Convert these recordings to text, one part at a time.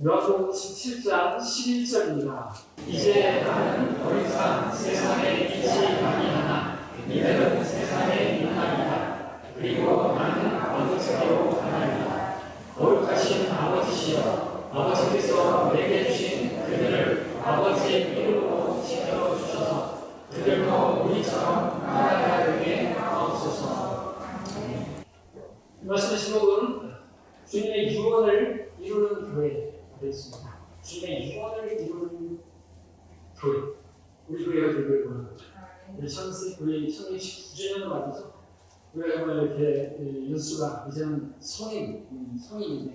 요한복음 17장 11절입니다. 이제 나는 더 이상 세상에 있지 아니하나 이들은 세상에 있나이다. 그리고 나는 아버지께로 가나이다. 거룩하신 아버지시여, 아버지께서 내게 주신 그들을 아버지의 이름으로 지켜주셔서 그들도 우리처럼 하나가 되게 하옵소서. 말씀의 제목은 주님의 유언을 이루는 교회 되겠습니다. 주님의 유언을 이루는 교회. 우리 교회가 되길 원합니다. 우리 우리 19주년을 맞아서 우리가 정말 이렇게 연수가 이제는 성인인데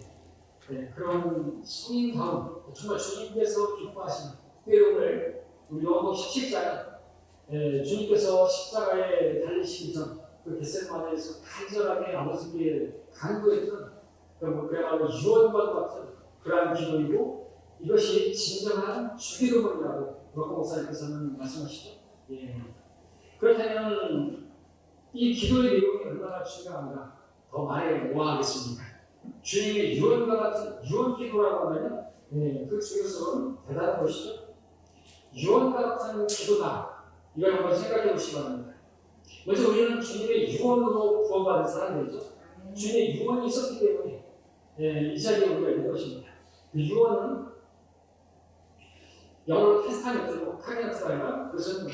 그런 성인다운 정말 주님께서 기뻐하시는 회동을 우리 요한복음 17장에 주님께서 십자가에 달리시기 전 그 겟세마네에서 간절하게 아버지께 간구했던 그야말로 유언과 같은 그러한 기도이고 이것이 진정한 주기도문이라고 로코 목사님께서는 말씀하시죠. 그렇다면 이 기도의 내용이 얼마나 중요한가 더 말해 모아하겠습니까? 주님의 유언과 같은 유언 기도라고 하면 그 중요성은 대단한 것이죠. 유언과 같은 기도다. 이걸 한번 생각해 보시기 바랍니다. 먼저 우리는 주님의 유언으로 구원받은 사람들이죠. 주님의 유언이 있었기 때문에 이 자리에 우리가 있는 것입니다. 그 유언은 영어로 테스타멘트로 카게나트라가 그것은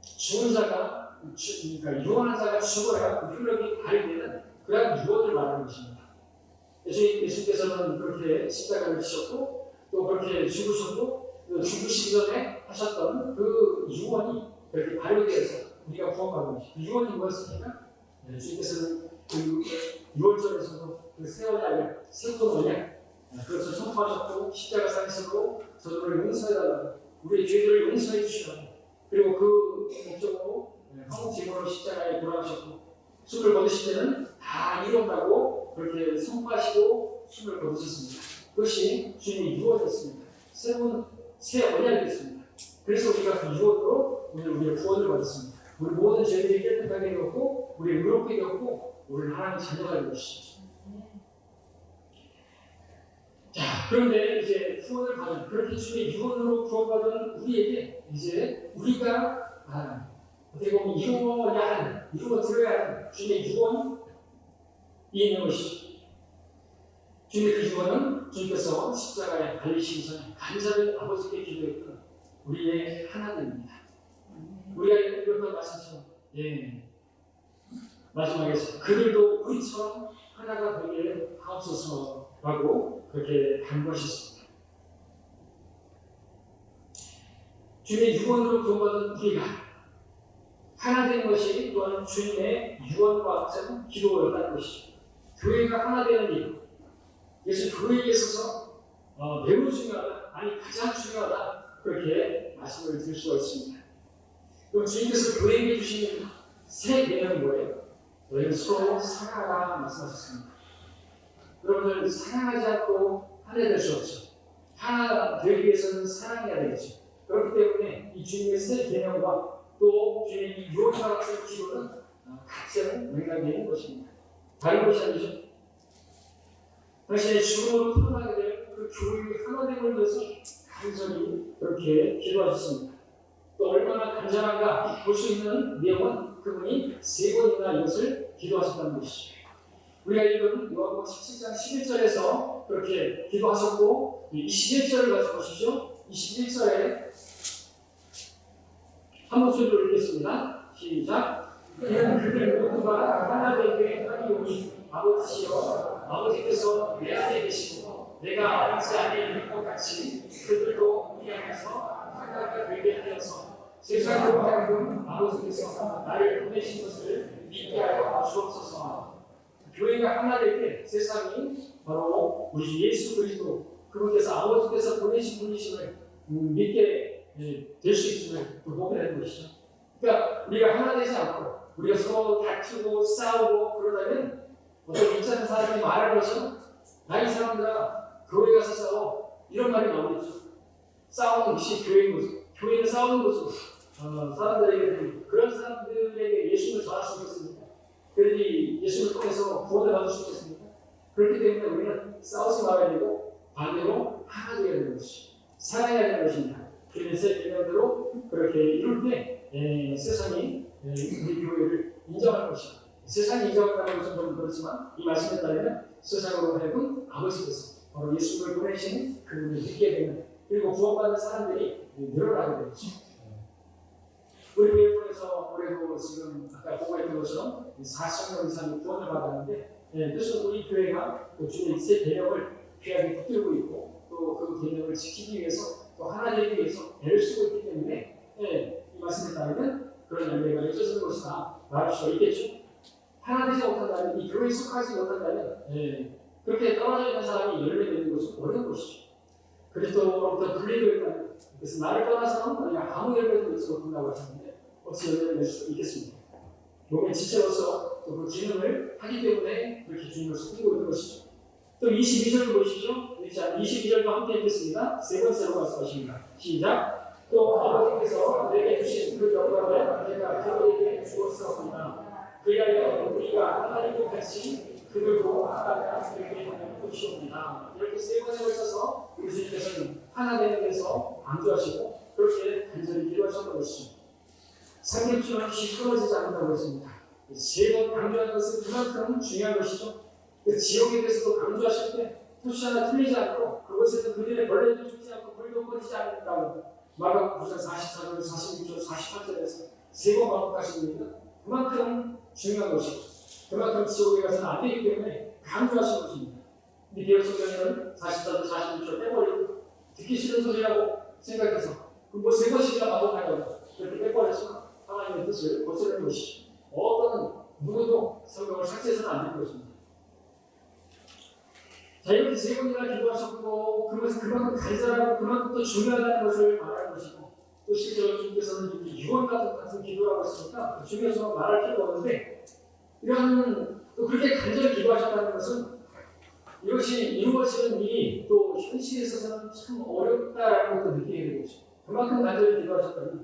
죽은 자가 그러니까 유언한 자가 죽어야 그 효력이 발휘되는 그런 유언을 말하는 것입니다. 예수님께서는 그렇게 십자가를 지셨고 또 그렇게 죽으셨고 또 죽으시기 전에 하셨던 그 유언이 그렇게 발휘되어서 우리가 구원받는 것입니다. 그 유언이 무엇입니까? 주님께서는 그 유월절에서도 그 새 언약을 새로운 언약 그것을 선포하셨고 십자가상에서도 저들을 용서해달라고 우리의 죄들을 용서해 주시라고 그리고 그 목적으로 한국 제물로 십자가에 돌아가셨고 숨을 거두실 때는 다 이뤘다고 그렇게 선포하시고 숨을 거두셨습니다. 그것이 주님의 유언이었습니다. 새 언약이었습니다. 그래서 우리가 그 유언으로 우리의 구원을 받았습니다. 우리 모든 죄들이 깨끗하게 되었고 우리 의롭게 되었고 우리는 하나님의 자녀가 된 것이죠. 자, 그런데 이제 구원을 받은 그렇게 주님의 유언으로 구원받은 우리에게 이제 우리가 어떻게 보면 이루어 들어야 하는 주님의 유언이 있는 것이죠. 주님의 그 유언은 주님께서 십자가에 달리시기 전에 간절히 아버지께 기도했던 우리의 하나님입니다. 우리가 읽었던 말씀처럼 마지막에 그들도 우리처럼 하나가 되게 하옵소서라고 그렇게 간구하셨습니다. 주님의 유언으로 구원받은 우리가 하나 되는 것이 또한 주님의 유언과 같은 기도였다는 것이죠. 교회가 하나 되는 일, 이것이 교회에 있어서 매우 중요하다, 아니 가장 중요하다 그렇게 말씀을 드릴 수가 있습니다. 그럼 주님께서 교회에게 주신 새 계명이 뭐예요? 너희는 서로 사랑하라 말씀하셨습니다. 여러분들 사랑하지 않고 하나 될 수 없죠. 하나 되기 위해서는 사랑해야 되겠죠. 그렇기 때문에 이 주님의 새 계명과 또 주님의 유언과 같은 기도는 같은 맥락에 있는 것입니다. 다른 것이 아니죠. 당신의 죽음으로 태어나게 될 그 교회의 하나됨을 위해서 간절히 그렇게 기도하셨습니다. 또 얼마나 간절한가 볼 수 있는 내용은 그분이 3번이나 이것을 기도하셨다는 것이죠. 우리가 읽은 요한복음 17장 11절에서 그렇게 기도하셨고 21절을 가서 보십시오. 21절에 한 목소리로 읽겠습니다. 시작. 이는 그들 모두가 하나 되게 하리오니 아버지여 아버지께서 내 안에 계시고 내가 아버지 안에 있는 것 같이 그들도 우리 안에서 하나가 되게 하여서 세상으로 하여금 아버지께서 나를 보내신 것을 믿게 하여 주옵소서. 교회가 하나 될 때 세상이 바로 우리 예수 그리스도 그분께서 아버지께서 보내신 분이심을 믿게 될 수 있음을 보게 되는 것이죠. 그러니까 우리가 하나 되지 않고 우리가 서로 다투고 싸우고 그러다면 어떤 괜찮은 사람이 말할 것은 나이 사람들아 교회 가서 싸워 이런 말이 나오겠죠. 싸우는 것이 교회인 거죠. 교회는 싸우는 것으로 사람들에게 그런 사람들에게 예수를 전할 수 있겠습니까? 그들이 예수를 통해서 구원을 받을 수 있겠습니까? 그렇기 때문에 우리는 싸우지 말아야 되고 반대로 하나 되어야 되는 것이 사랑해야 되는 것입니다. 그래서 개념대로 그렇게 이룰 때 세상이 우리 교회를 인정할 것이다. 세상이 인정한다는 것은 좀 그렇지만 이 말씀에 따르면 세상으로 하여금 아버지께서 바로 예수를 보내신 그분을 믿게 되는 그리고 구원받는 사람들이 늘어나게 되죠. 우리 교회 통해서 올해도 지금 아까 보고했던 것처럼 4,000명 이상이 구원을 받았는데 그래서 우리 교회가 주의 새 개념을 귀하게 붙들고 있고 또 그 개념을 지키기 위해서 또 하나 되기 위해서 애를 쓰고 있기 때문에 이 말씀에 따르면 그런 열매가 맺어지는 것이다 말할 수가 있겠죠. 하나 되지 못한다면 이 교회에 속하지 못한다면 그렇게 떨어져 있는 사람이 열매 맺는 것은 어려운 것이죠. 그리스도로부터 분리되어 있다면 그래서 나를 떠나서는 아무 열매도 맺지 못한다고 하셨는데 어찌 열매를 맺을 수 있겠습니까? 몸의 지체로서 또 그 기능을 하기 때문에 그렇게 주님을 섬기고 있는 것이죠. 또 22절을 보십시오. 22절도 함께 읽겠습니다. 세 번째로 말씀하십니다. 시작. 또 아버지께서 내게 주신 그 영광을 내가 그들에게 주었사옵니다. 그리하여 우리가 하나님과 같이 그들도 하나가 되게 되는 것이옵니다. 이렇게 세 번에 걸쳐서 예수님께서는 하나 되는 데서 강조하시고 그렇게 간절히 기도하셨던 것이죠. 삼겹살은 혹시 끊어지지 않는다고 했습니다. 세 번 강조하는 것은 그만큼 중요한 것이죠. 지옥에 대해서도 강조하실 때 토시 하나 틀리지 않고 그곳에서 그들의 벌레도 죽지 않고 불도 꺼지지 않는다고 마가복음 9장 44절, 46절, 48절에서 세 번 반복하십니다. 그만큼 중요한 것이고 그만큼 지옥에 가서는 안 되기 때문에 강조하신 것입니다. 근데 개혁성경에는 44절, 46절 빼버리고 듣기 싫은 소리라고 생각해서 뭐 세 번씩이나 반복하려고 그렇게 빼버려서 하나님의 뜻을 거스르는 것이죠. 어떤 누구도 성경을 삭제해서는 안 되는 것입니다. 자, 이렇게 세 번이나 기도하셨고 그것은 그만큼 간절하고 그만큼 또 중요하다는 것을 말하는 것이고 또 실제로 주님께서는 유언 같은 기도라고 했으니까 중요해서 말할 필요가 없는데 이런 또 그렇게 간절히 기도하셨다는 것은 이것이 이루어지는 일이 또 현실에 있어서는 참 어렵다라는 것도 느끼게 되는 것이죠. 그만큼 간절히 기도하셨다니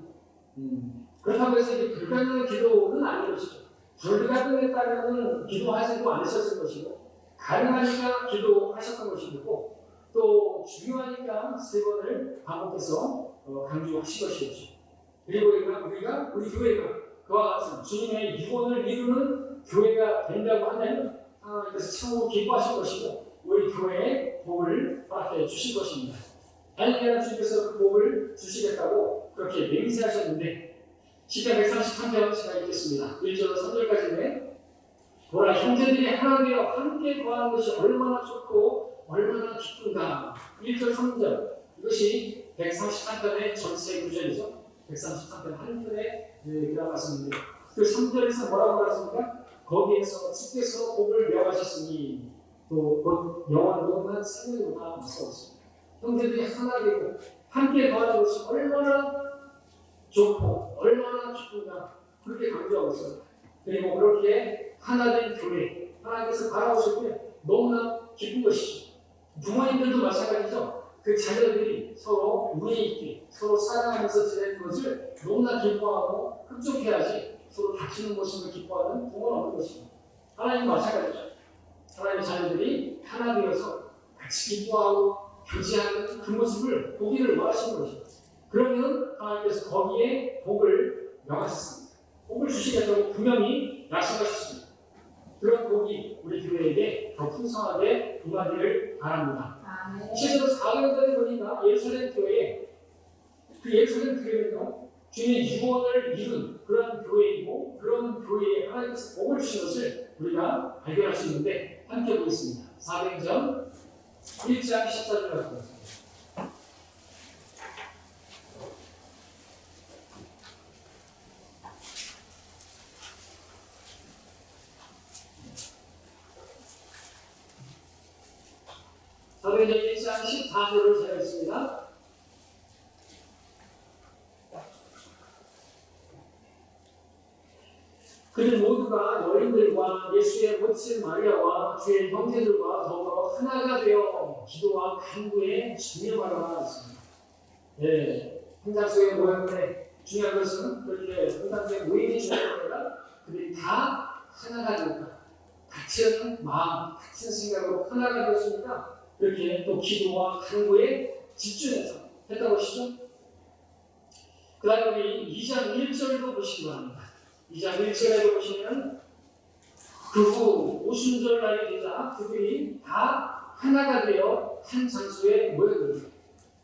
그렇다고 해서 이게 불가능한 기도는 아닌 것이죠. 불가능했다면 기도하지도 않으셨을 것이고 가능하니까 기도하셨던 것이고 또 중요하니까 세 번을 반복해서 강조하신 것이었죠. 그리고 우리가 우리 교회가 그와 같은 주님의 유언을 이루는 교회가 된다고 한다면 하나님께서 참으로 기뻐하실 것이고 우리 교회에 복을 허락해 주실 것입니다. 다행히 주님께서 그 복을 주시겠다고 그렇게 맹세하셨는데 시편 133편 제가 읽겠습니다. 1절로 3절까지인데 보라 형제들이 하나 되어 함께 거하는 것이 얼마나 좋고 얼마나 기쁜가. 1절 3절 이것이 133편의 전체 구절이죠. 133편 한 편에 그런 말씀인데 그 3절에서 뭐라고 말했습니까? 거기에서 주께서 복을 명하셨으니 또 곧 영원한 생명보다 무서웠습니다. 형제들이 하나 되고 함께 거하는 것이 얼마나 좋고 얼마나 기쁜가 그렇게 강조하고 있어요. 그리고 그렇게 하나된 교회 하나님께서 바라보실 때 너무나 기쁜 것이죠. 부모님들도 마찬가지죠. 그 자녀들이 서로 운이 있게 서로 사랑하면서 지내는 것을 너무나 기뻐하고 흡족해야지 서로 다치는 것임을 기뻐하는 부모는 없는 것입니다. 하나님도 마찬가지죠. 하나님의 자녀들이 하나 되어서 같이 기뻐하고 교제하는 그 모습을 보기를 원하시는 것입니다. 그러면 하나님께서 거기에 복을 명하셨습니다. 복을 주시겠다고 분명히 약속하셨습니다. 그런 복이 우리 교회에게 더 풍성하게 임하기를 바랍니다. 실제로 4년 전에 보니까 예루살렘 교회에 그 예루살렘 교회는요 주님의 유언을 이룬 그런 교회이고 그런 교회에 하나님께서 복을 주신 것을 우리가 발견할 수 있는데 함께 보겠습니다. 사도행전 1장 14절 말씀입니다. 사도행전 1장 14절을 제가 읽습니다. 그들 모두가 여인들과 예수의 모친 마리아와 주의 형제들과 더불어 하나가 되어 기도와 간구에 중요하라 했습니다. 행장소의 모양인데 중요한 것은 그렇게 행장소의 모임이 중요한 것보다 그들이 다 하나가 되었다. 같은 마음, 같은 생각으로 하나가 되었으니까 그렇게 또 기도와 간구에 집중해서 했던 것이죠. 그 다음에 우리 2장 1절도 보시기 바랍니다. 2장 1절에도 보시면 그 후 오순절 날이 되자 그들이 다 하나가 되어 한 장소에 모였습니다.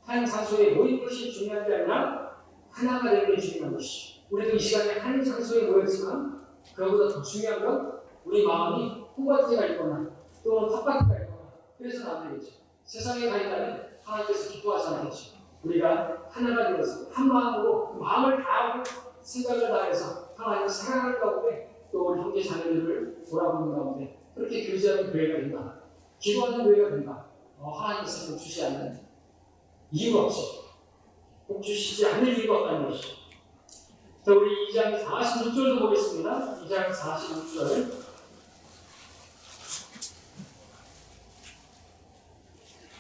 한 장소에 모인 것이 중요한 게 아니라 하나가 되는 게 중요한 것이죠. 우리도 이 시간에 한 장소에 모였지만 그것보다 더 중요한 건 우리 마음이 콩밭에가 있거나 또는 텃밭에가 있거나 그래서는 안 되겠죠. 세상에 가 있다면 하나님께서 기뻐하지 않겠죠. 우리가 하나가 되어서 한 마음으로 마음을 다하고 생각을 다해서 하나님을 사랑하는 가운데 또 우리 형제 자매들을 돌아보는 가운데 그렇게 교제하는 교회가 된다. 기도하는 교회가 된다. 하나님께서 복 주지 않는 이유가 없어. 복 주시지 않는 이유가 없다는 것이죠. 자, 우리 2장 46절도 보겠습니다. 2장 46절.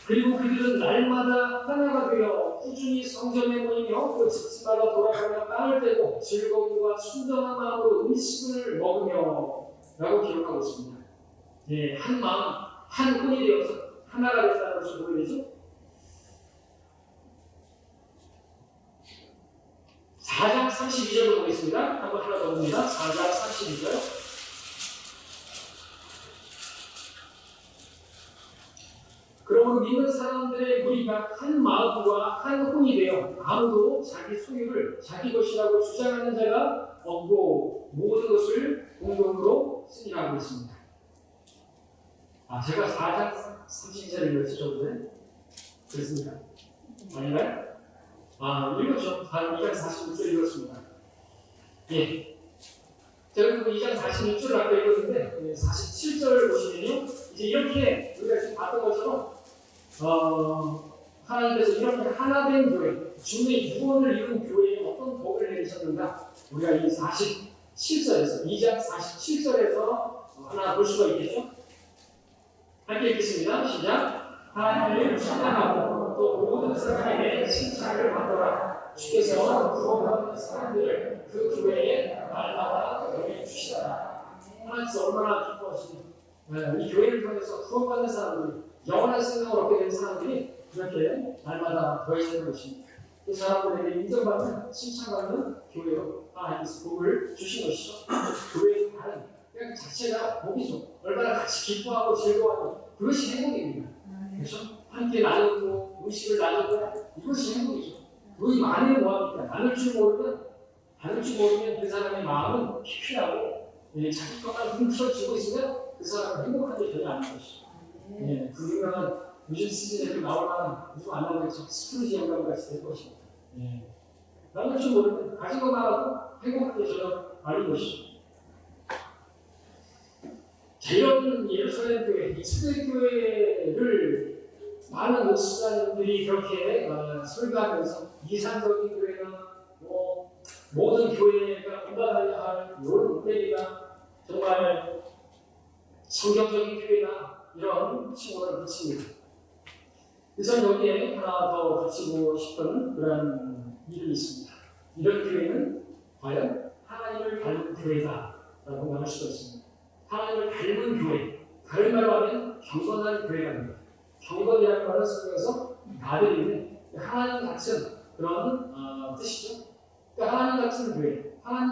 그리고 그들은 날마다 하나가 되어 꾸준히 성전에 모이며 그 집집마다 돌아가며 빵을 떼고 즐거움과 순전한 마음으로 음식을 먹으며 라고 기록하고 있습니다. 예, 한 마음, 한 혼이 되어서 하나가 됐다는 것을 보여주죠. 4장 32절을 보겠습니다. 한번 하나 더 봅니다. 4장 32절. 그러므로 믿는 사람들의 무리가 한 마음과 한 혼이 되어 아무도 자기 소유를 자기 것이라고 주장하는 자가 없고 모든 것을 공동으로 쓰리라 하고 있습니다. 제가 4장 32절 읽었죠, 저번에? 그렇습니까? 아닌가요? 읽었죠. 다음 2장 46절 읽었습니다. 예. 자, 그리고 2장 46절을 아까 읽었는데, 47절 보시면요. 이제 이렇게 우리가 지금 봤던 것처럼, 하나님께서 이렇게 하나된 교회, 주의 유언을 이룬 교회에 어떤 복을 내리셨는가? 우리가 이 47절에서, 2장 47절에서 하나 볼 수가 있겠죠? 함께 읽겠습니다. 시작. 하나님을 찬양하고 또 모든 사람에게 칭찬을 받더라. 주께서 구원받는 사람들을 그 교회에 날마다 여겨 주시더라. 하나님께서 얼마나 기뻐하시니 이 교회를 통해서 구원받는 사람들이 영원한 생명을 얻게 된 사람들이 그렇게 날마다 더해지는 것입니다. 그 사람들에게 인정받는 칭찬받는 교회로 하나님께서 복을 주신 것이죠. 교회의 다른 그 자체가 복이죠. 얼마나 같이 기뻐하고 즐거워하고 그것이 행복입니다. 그렇죠? 함께 나누고 음식을 나누고 이것이 행복이죠. 우리 많이 뭐합니까? 나눌 줄 모르면 그 사람의 마음은 피폐하고 자기 것만 훔쳐지고 있으면 그 사람은 행복한 게 전혀 아닌 것이죠. 그 유명한 요즘 시즌에 나오나 요즘 안 나오겠죠. 스크루지 영감 같이 될 것입니다. 나눌 줄 모르면 가진 것만 하고 행복한 게 전혀 아닌 것이죠. 자, 이런 예루살렘 교회, 이 초대교회를 많은 목사님들이 그렇게 설교하면서 이상적인 교회가 모든 교회가 공감해야 할 이런 모델이가 정말 성경적인 교회다 이런 칭호를 붙입니다. 그래서 여기에 하나 더 붙이고 싶은 그런 일이 있습니다. 이런 교회는 과연 하나님을 닮은 교회다라고 할 수가 있습니다. 하나님을 닮은 교회, 다른 말로 하면 경건한 교회가 됩니다. 경건이라는 말은 성경에서 아들인데 하나님 같은 그런 뜻이죠. 그러니까 하나님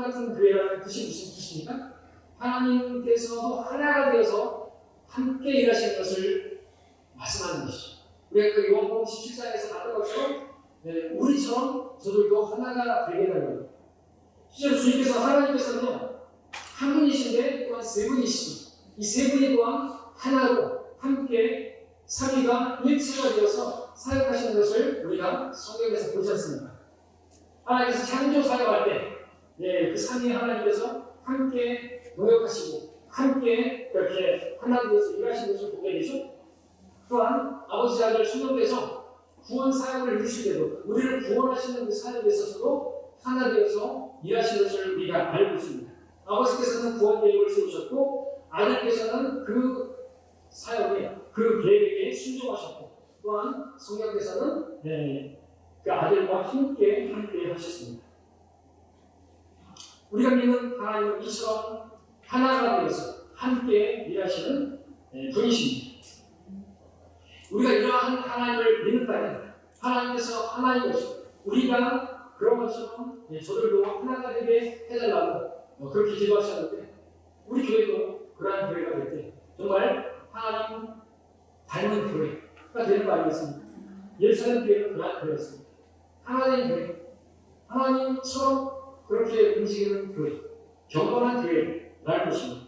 같은 교회라는 뜻이 무슨 뜻입니까? 하나님께서도 하나가 되어서 함께 일하시는 것을 말씀하는 것이죠. 우리가 그 요한복음 17장에서 봤던 것처럼 우리처럼 저들도 하나가 되게 되는 거예요. 실제로 주님께서 하나님께서는 한 분이신데 또한 세 분이시죠. 이 세 분이 또한 하나로 함께 삼위가 일체가 되어서 사역하시는 것을 우리가 성경에서 보지 않습니까? 하나님께서 창조 사역할 때 그 삼위 하나님께서 함께 동역하시고 함께 이렇게 하나 되어서 일하시는 것을 보게 되죠. 또한 아버지 아들 성령께서 구원 사역을 이루실 때도 우리를 구원하시는 그 사역에 있어서도 하나 되어서 일하시는 것을 우리가 알고 있습니다. 아버지께서는 구원 계획을 세우셨고 아들께서는 그 사역에 그 계획에 순종하셨고 또한 성령께서는 그 아들과 함께 하셨습니다. 우리가 믿는 하나님은 이처럼 하나가 되어서 함께 일하시는 분이십니다. 우리가 이러한 하나님을 믿는다면 하나님께서 하나인 것입니다. 우리가 그런 것처럼 저들도 하나가 되게 해달라고 그렇게 기도하셨는데 우리 교회도 그러한 교회가 될 때 정말 하나님 닮은 교회가 되는 거 아니겠습니까? 예루살렘 교회는 그러한 교회였습니다. 하나님 교회, 하나님처럼 그렇게 움직이는 교회, 경건한 교회라는 것입니다.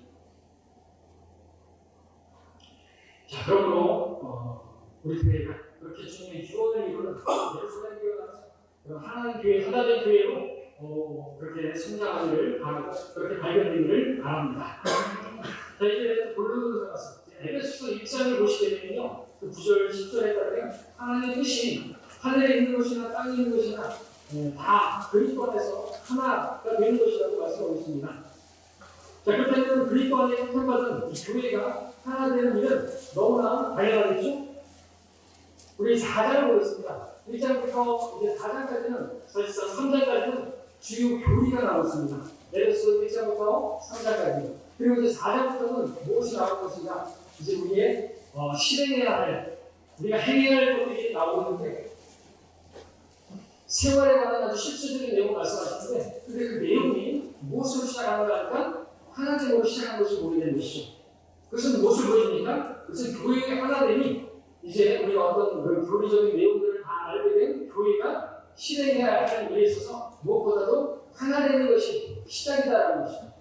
자, 그러므로 우리 교회가 그렇게 주님의 유언을 이루는 예루살렘 교회가 하나님 교회, 하나된 교회로 그렇게 성장하기를 바라고 그렇게 발견되기를 바랍니다. 자, 이제 본론으로 들어가서 에베소서 1장을 보시게 되면요, 그 9절, 10절에 따르면 하나님의 뜻이 하늘에 있는 것이나 땅에 있는 것이나 다 그리스도 안에서 하나가 되는 것이라고 말씀하고 있습니다. 자, 그렇다면 그리스도 안에 선택받은 이 교회가 하나 되는 일은 너무나 당연하겠죠? 우리 4장을 보겠습니다. 1장부터 이제 4장까지는, 사실상 3장까지는 주요 교리가 나왔습니다. 에베소서 1장부터 3장까지. 그리고 이제 4장부터는 무엇이 나올 것인가? 이제 우리의 실행해야 할, 우리가 행해야 할 것들이 나오는데, 생활에 관한 아주 실질적인 내용을 말씀하시는데, 근데 그 내용이 무엇으로 시작하는가 하니까 하나됨으로 시작한 것을 보게 되는 것이죠. 그것은 무엇을 보여줍니까? 그것은 교회의 하나됨이 이제 우리가 어떤 그 교리적인 내용들을 다 알게 된 교회가 실행해야 하는 일에 있어서 무엇보다도 하나 되는 것이 시작이다라는 것입니다.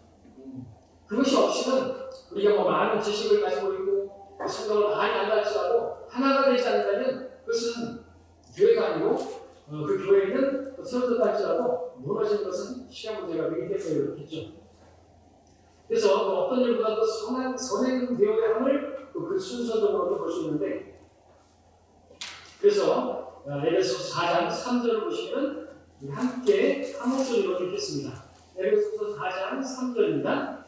그것이 없이는 우리가 뭐 많은 지식을 가지고 있고 성경을 많이 안다 할지라도 하나가 되지 않는다면 그것은 교회가 아니고 그 교회는 세워졌다 할지라도 무너지는 것은 시간 문제가 되기 때문에 그렇겠죠. 그래서 어떤 일보다도 선행되어야 함을 그 순서적으로도 볼 수 있는데, 그래서 에베소서 4장 3절을 보시면 함께 한 목소리로 읽겠습니다. 에베소서 4장 3절입니다.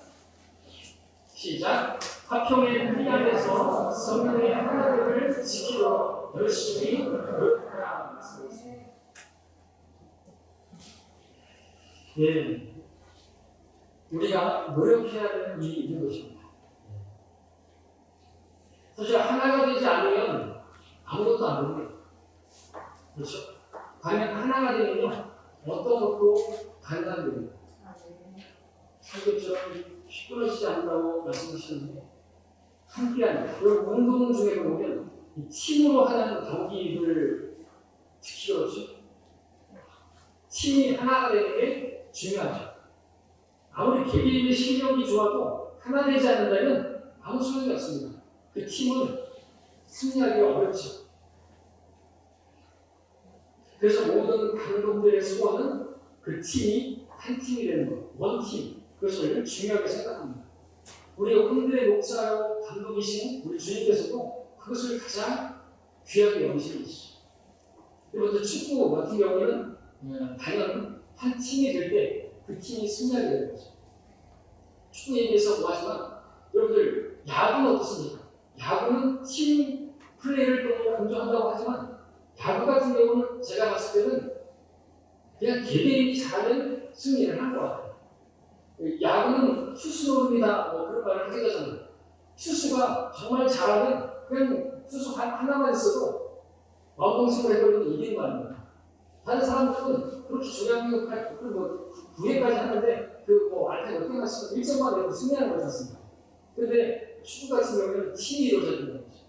시작. 화평의 뿌리 안에서 성령의 하나됨을 지키도록 열심히 노력하라. 예, 우리가 노력해야 되는 일이 있는 것입니다. 사실 하나가 되지 않으면 아무것도 안 됩니다. 그렇죠? 과연 하나가 되면요, 어떤 것도 가능합니다. 설교처럼 시끄러지지 않는다고 말씀하시는데, 함께하는, 그리고 운동 중에 보면, 이 팀으로 하는 경기를 특히 그렇죠. 팀이 하나가 되는 게 중요하죠. 아무리 개개인의 실력이 좋아도 하나 되지 않는다면 아무 소용이 없습니다. 그 팀은 승리하기 어렵죠. 그래서 모든 감독들의 소원은 그 팀이 한 팀이 되는 것, 원팀, 그것을 중요하게 생각합니다. 우리 홍대의 목사요 감독이신 우리 주님께서도 그것을 가장 귀하게 여기시죠. 그리고 또 축구 같은 경우에는 당연 한 팀이 될 때 그 팀이 승리하게 되는 거죠. 축구 얘기해서 뭐 하지만 여러분들 야구는 어떻습니까? 야구는 팀 플레이를 또 강조한다고 하지만 야구 같은 경우는 제가 봤을 때는 그냥 개개인이 잘하면 승리를 한 것 같아요. 야구는 투수 노름이다 뭐 그런 말을 하게 되잖아요. 투수가 정말 잘하면 그냥 투수 하나만 있어도 왕공승을 해버리면 이기는 거 아닙니까? 다른 사람들은 그렇게 중요한 거 뭐 9회까지 하는데 뭐 알타 10개 맞추면 1점만 내고 승리하는 거지 않습니까? 그런데 축구 같은 경우에는 팀이 이루어져야 되는 거죠.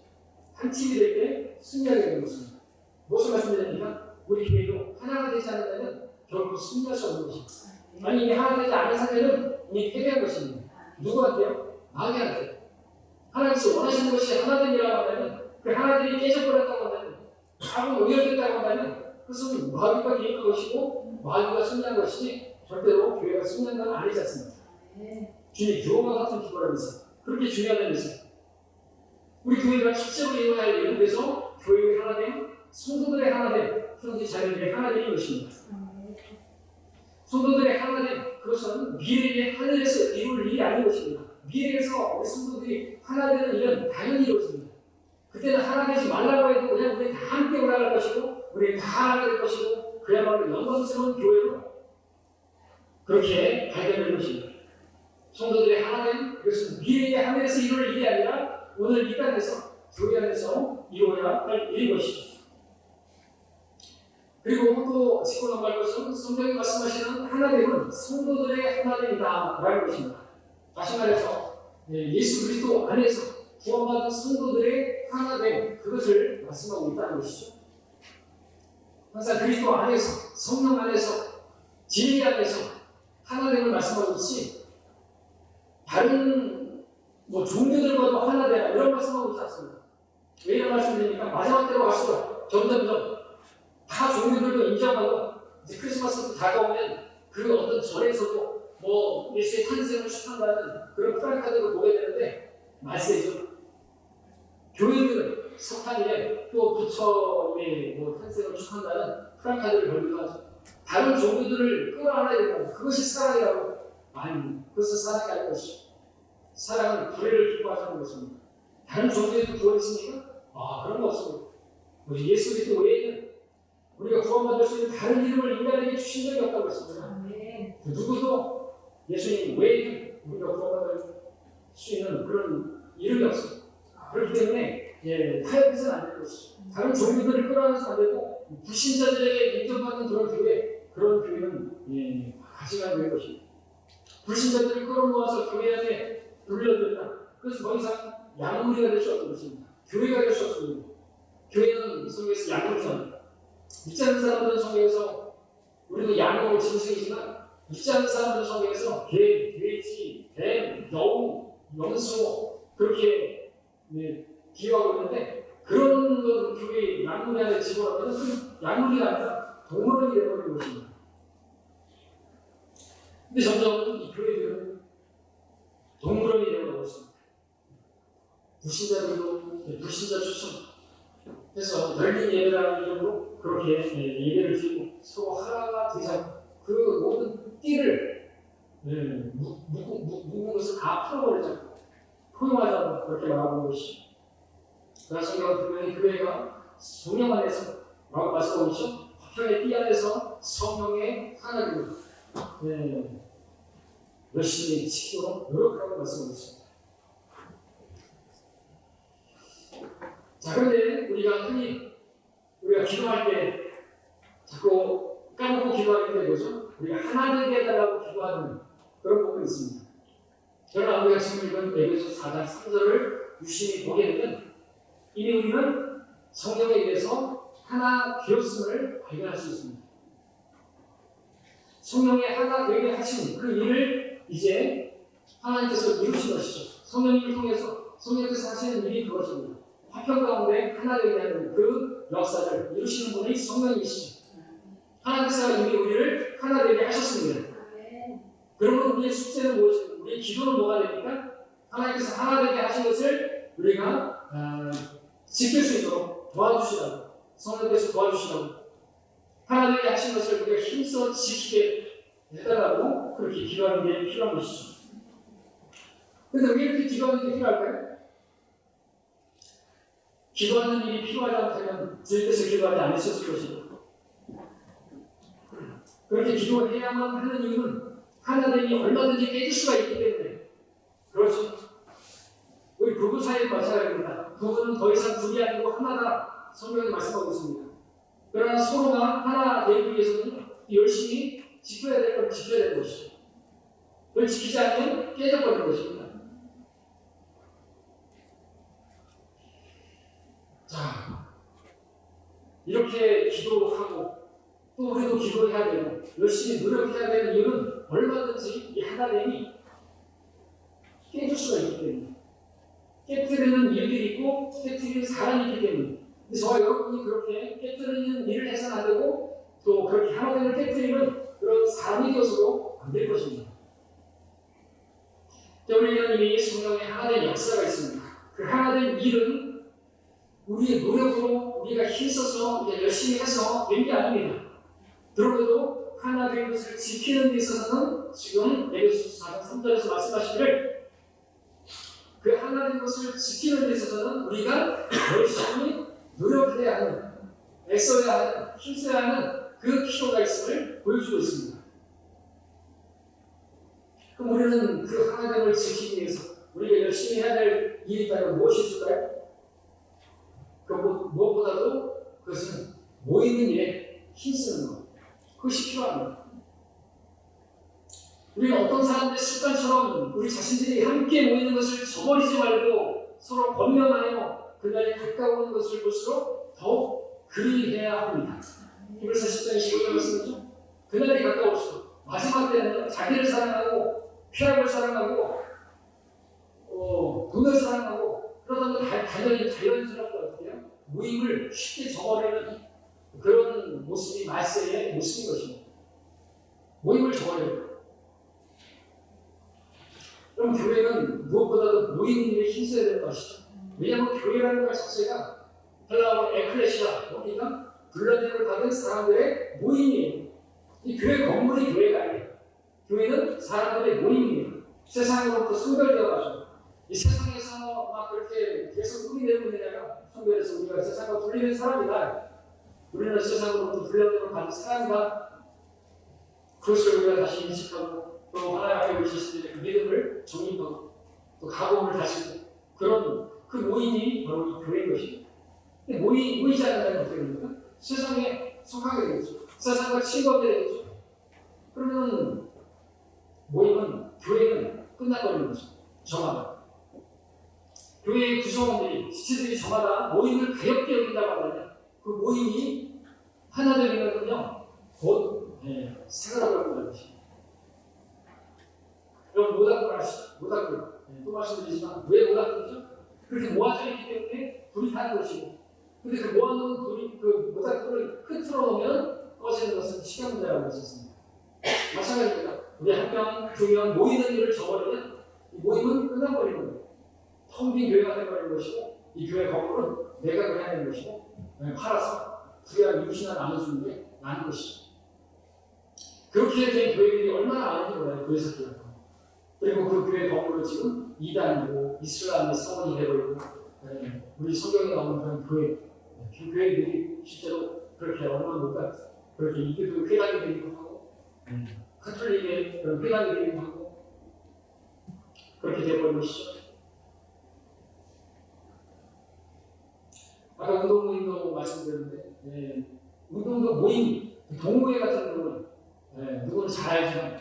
한 팀이 될 때 승리하게 되는 것입니다. 무엇을 말씀드립니까? 우리 교회도 하나가 되지 않는다면 결국 승리할 수 없는 것입니다. 아니 이게 하나 되지 않은 상태는 이미 패배한 것입니다. 누구한테요? 마귀한테. 하나님께서 원하시는 것이 하나됨이라고 한다면 그 하나됨이 깨져버렸다고 한다면 자꾸 오열됐다고 한다면 그것은 마귀가 기획한 것이고 마귀가 승리한 것이지 절대로 교회가 승리한 건 아니지 않습니까? 주님의 교훈과 같은 기도라면서 그렇게 중요하다면서 우리 교회가 실제로 이루어야 할 일은 그래서 교회의 하나됨, 성도들의 하나됨, 형제 자녀들의 하나됨인 것입니다. 성도들의 하나됨, 그것은 미래의 하늘에서 이룰 일이 아닌 것입니다. 미래에서 우리 성도들이 하나 되는 일은 당연히 이루어집니다. 그때는 하나 되지 말라고 해도 그냥 우리 다 함께 올라갈 것이고 우리 다 하나 될 것이고 그야말로 영광스러운 교회로 그렇게 발견될 것입니다. 성도들의 하나됨, 그것은 미래의 하늘에서 이룰 일이 아니라 오늘 이 땅에서 교회 안에서 이루어야 할 일인 것이죠. 그리고 또 짚고 넘어갈 것은 성경이 말씀하시는 하나됨은 성도들의 하나됨이다라는 것입니다. 다시 말해서 예수 그리스도 안에서 구원받은 성도들의 하나됨, 그것을 말씀하고 있다는 것이죠. 항상 그리스도 안에서, 성령 안에서, 진리 안에서 하나됨을 말씀하고 있지, 다른 종교들과도 하나되라 이런 말씀하고 있지 않습니다. 왜 이런 말씀드립니까? 마지막 때로 갈수록 점점점 다 종교들도 인정하고 이제 크리스마스도 다가오면 그 어떤 절에서도 예수의 탄생을 축하한다는 그런 플래카드를 보게 되는데 말세죠. 교회들은 석탄일에 또 부처의 탄생을 축하한다는 플래카드를 걸기도 하죠. 다른 종교들을 끌어안아야 되고 그것이 사랑이라고. 아니, 그것은 사랑이 아닌 것이죠. 사랑은 구애를 기뻐하자는 것입니다. 다른 종교에도 구원 있습니까? 그런 거 없습니다. 예수 그리스도 외에는 우리가 구원받을 수 있는 다른 이름을 인간에게 주신 적이 없다고 했습니다. 누구도 예수님 외에는 우리가 구원받을 수 있는 그런 이름이 없습니다. 그렇기 때문에 타협해서는 안 될 것이죠. 다른 종교들을 끌어안아서 안 되고 불신자들에게 인정받는 그런 교회는 가치가 될 것입니다. 불신자들을 끌어모아서 교회 안에 불러들였다. 그래서 더 이상 양무리가 될 수 없는 것입니다. 교회가 될 수 없습니다. 교회는 성경에서 양무리잖아요. 믿지 않는 사람들은 성경에서 우리도 양으로 짐승이지만 믿지 않는 사람들은 성경에서 개, 돼지, 뱀, 여우, 염소 그렇게 비유하고 있는데 그런 건 교회의 양무리 안에 집어넣으면 그 양무리가 아니라 동물원이 되어버리는 것입니다. 근데 점점 이 교회들은 동물원이 되어가고 있습니다. 불신자들도 불신자 추천 해서 열린 예배라는 이름으로 그렇게 예배를 드리고 서로 하나가 되자 그 모든 띠를 묶은 것을 다 풀어버리자 포용하자고 그렇게 말하는 것이죠. 그래서 성경은 분명히 교회가 성령 안에서 라고 말씀하고 있죠. 화평의 띠 안에서 성령의 하나님을 열심히 지키도록 노력하라고 말씀하고 있습니다. 자, 그런데 우리가 기도할 때 자꾸 까먹고 기도하게 되는 거죠. 우리가 하나 되게 해달라고 기도하는 그런 부분이 있습니다. 그러나 우리가 지금 읽은 에베소 4장 3절을 유심히 보게 되면 이미 우리는 성령에 의해서 하나 되었음을 발견할 수 있습니다. 성령의 하나 되게 하신 그 일을 이제 하나님께서 이루신 것이죠. 성령님을 통해서 성령께서 하시는 일이 그것입니다. 화평 가운데 하나 되게 하는 그 역사를 이루시는 분이 성령이시죠. 하나님께서 이미 우리를 하나 되게 하셨습니다. 그러면 우리의 숙제는 무엇입니까? 우리의 기도는 뭐가 됩니까? 하나님께서 하나 되게 하신 것을 우리가 지킬 수 있도록 도와주시라고, 성령께서 도와주시라고, 하나 되게 하신 것을 우리가 힘써 지키게 해달라고 그렇게 기도하는 게 필요한 것이죠. 그런데 왜 이렇게 기도하는 게 필요할까요? 기도하는 일이 필요하지 않다면 주님께서 기도하지 않으셨을 것이고, 그렇게 기도해야만 하는 이유는 하나됨이 얼마든지 깨질 수가 있기 때문에. 그렇죠. 우리 부부 사이도 마찬가지입니다. 부부는 더 이상 둘이 아니고 하나다 성경이 말씀하고 있습니다. 그러나 서로가 하나 되기 위해서는 열심히 지켜야 될 걸 지켜야 되는 것이죠. 그걸 지키지 않으면 깨져버리는 것입니다. 자, 이렇게 기도하고 또 우리도 기도해야 되고 열심히 노력해야 되는 이유는 얼마든지 이 하나됨이 깨질 수가 있기 때문에, 깨뜨리는 일들이 있고 깨뜨리는 사람이 있기 때문에. 근데 저와 여러분이 그렇게 깨뜨리는 일을 해서는 안 되고 또 그렇게 하나됨을 깨뜨리는 그런 사람이 되어서도 안 될 것입니다. 우리는 이미 성령의 하나된 역사가 있습니다. 그 하나된 일은 우리의 노력으로 우리가 힘써서 열심히 해서 된 게 아닙니다. 그러고도 하나 된 것을 지키는 데 있어서는 지금 에베소 4장 3절에서 말씀하시기를 그 하나 된 것을 지키는 데 있어서는 우리가 열심히 노력해야 하는, 애써야 하는, 힘써야 하는 그 필요가 있음을 보여주고 있습니다. 그럼 우리는 그 하나됨을 지키기 위해서 우리가 열심히 해야 될 일이 있다면 무엇이 있을까요? 무엇보다도 그것은 모이는 일에 힘쓰는 것. 그것이 필요합니다. 우리는 어떤 사람들의 습관처럼 우리 자신들이 함께 모이는 것을 저버리지 말고 서로 권면하여 그날에 가까운 것을 볼수록 더욱 그리해야 합니다. 히브리서 10장 15절 말씀이죠. 그날이 가까울수록 마지막 때는 자기를 사랑하고 쾌락을 사랑하고 돈을 사랑하고 그러다 보니 자연스럽게 어떻게 해요? 모임을 쉽게 저버리는 그런 모습이 말세의 모습인 것입니다. 모임을 저버려요. 그럼 교회는 무엇보다도 모이는 일에 힘써야 되는 것이죠. 왜냐하면 교회라는 것 자체가 헬라어로 에클레시아, 뭡니까? 불러냄을 받은 사람들의 모임이에요. 이 교회 건물이 교회가 아니에요. 교회는 사람들의 모임이에요. 세상으로부터 선별되어가지고 이 세상에서 막 그렇게 계속 우리내고 있느냐면 성별에서 우리가 세상과 분리된 사람이다. 우리는 세상으로부터 불러냄을 받은 사람이다. 그것을 우리가 다시 인식하고 또 하나님 앞에 오셨을 때 그 믿음을 정립하고 또 각오를 다시고 그런 그 모임이 바로 이 교회인 것입니다. 근데 모이지 않는다면 어떻게 됩니까? 세상에 속하게 되겠죠. 세상과 친구하게 되겠죠. 그러면 모임은 교회는 끝나버리는 거죠. 저마다. 교회의 구성원들이 지체들이 저마다 모임을 가볍게 여긴다고 하면 그 모임이 하나 되면은요 곧 사그라들어가는 것입니다. 여러분 모닥불 아시죠? 모닥불. 또 말씀드리지만 왜 모닥불이죠? 그렇게 모아져 있기 때문에 불이 타는 것이고 근데 그 모아놓은 불이 그 모닥불을 끝으로 놓으면 꺼지는 것은 시간 문제라고 할 수 있습니다. 마찬가지입니다. 우리 한 명, 두 명 모이는 일을 저버리면 이 모임은 끝나버리는 거예요. 텅 빈 교회가 되어버리는 것이고 이 교회 건물은 내가 그래야 되는 것이고 팔아서 부야 육신을 나눠주는 게 나는 것이죠. 그렇게 된 교회들이 얼마나 많은지 몰라요. 교회에서 기억하고. 그리고 그 교회 건물은 지금 이단이고 이슬람의 사원이 되어버리고 우리 성경에 나오는 그런 교회들이 실제로 그렇게 얼마나 못 갔어요. 그렇게 이교도 회당이 되기도 하고 카톨릭의 그런 회당이 되기도 하고 그렇게 되어버린 것이죠. 아까 운동 모임도 말씀드렸는데 운동도 모임, 동호회 같은 경우는 누구는 잘 알지만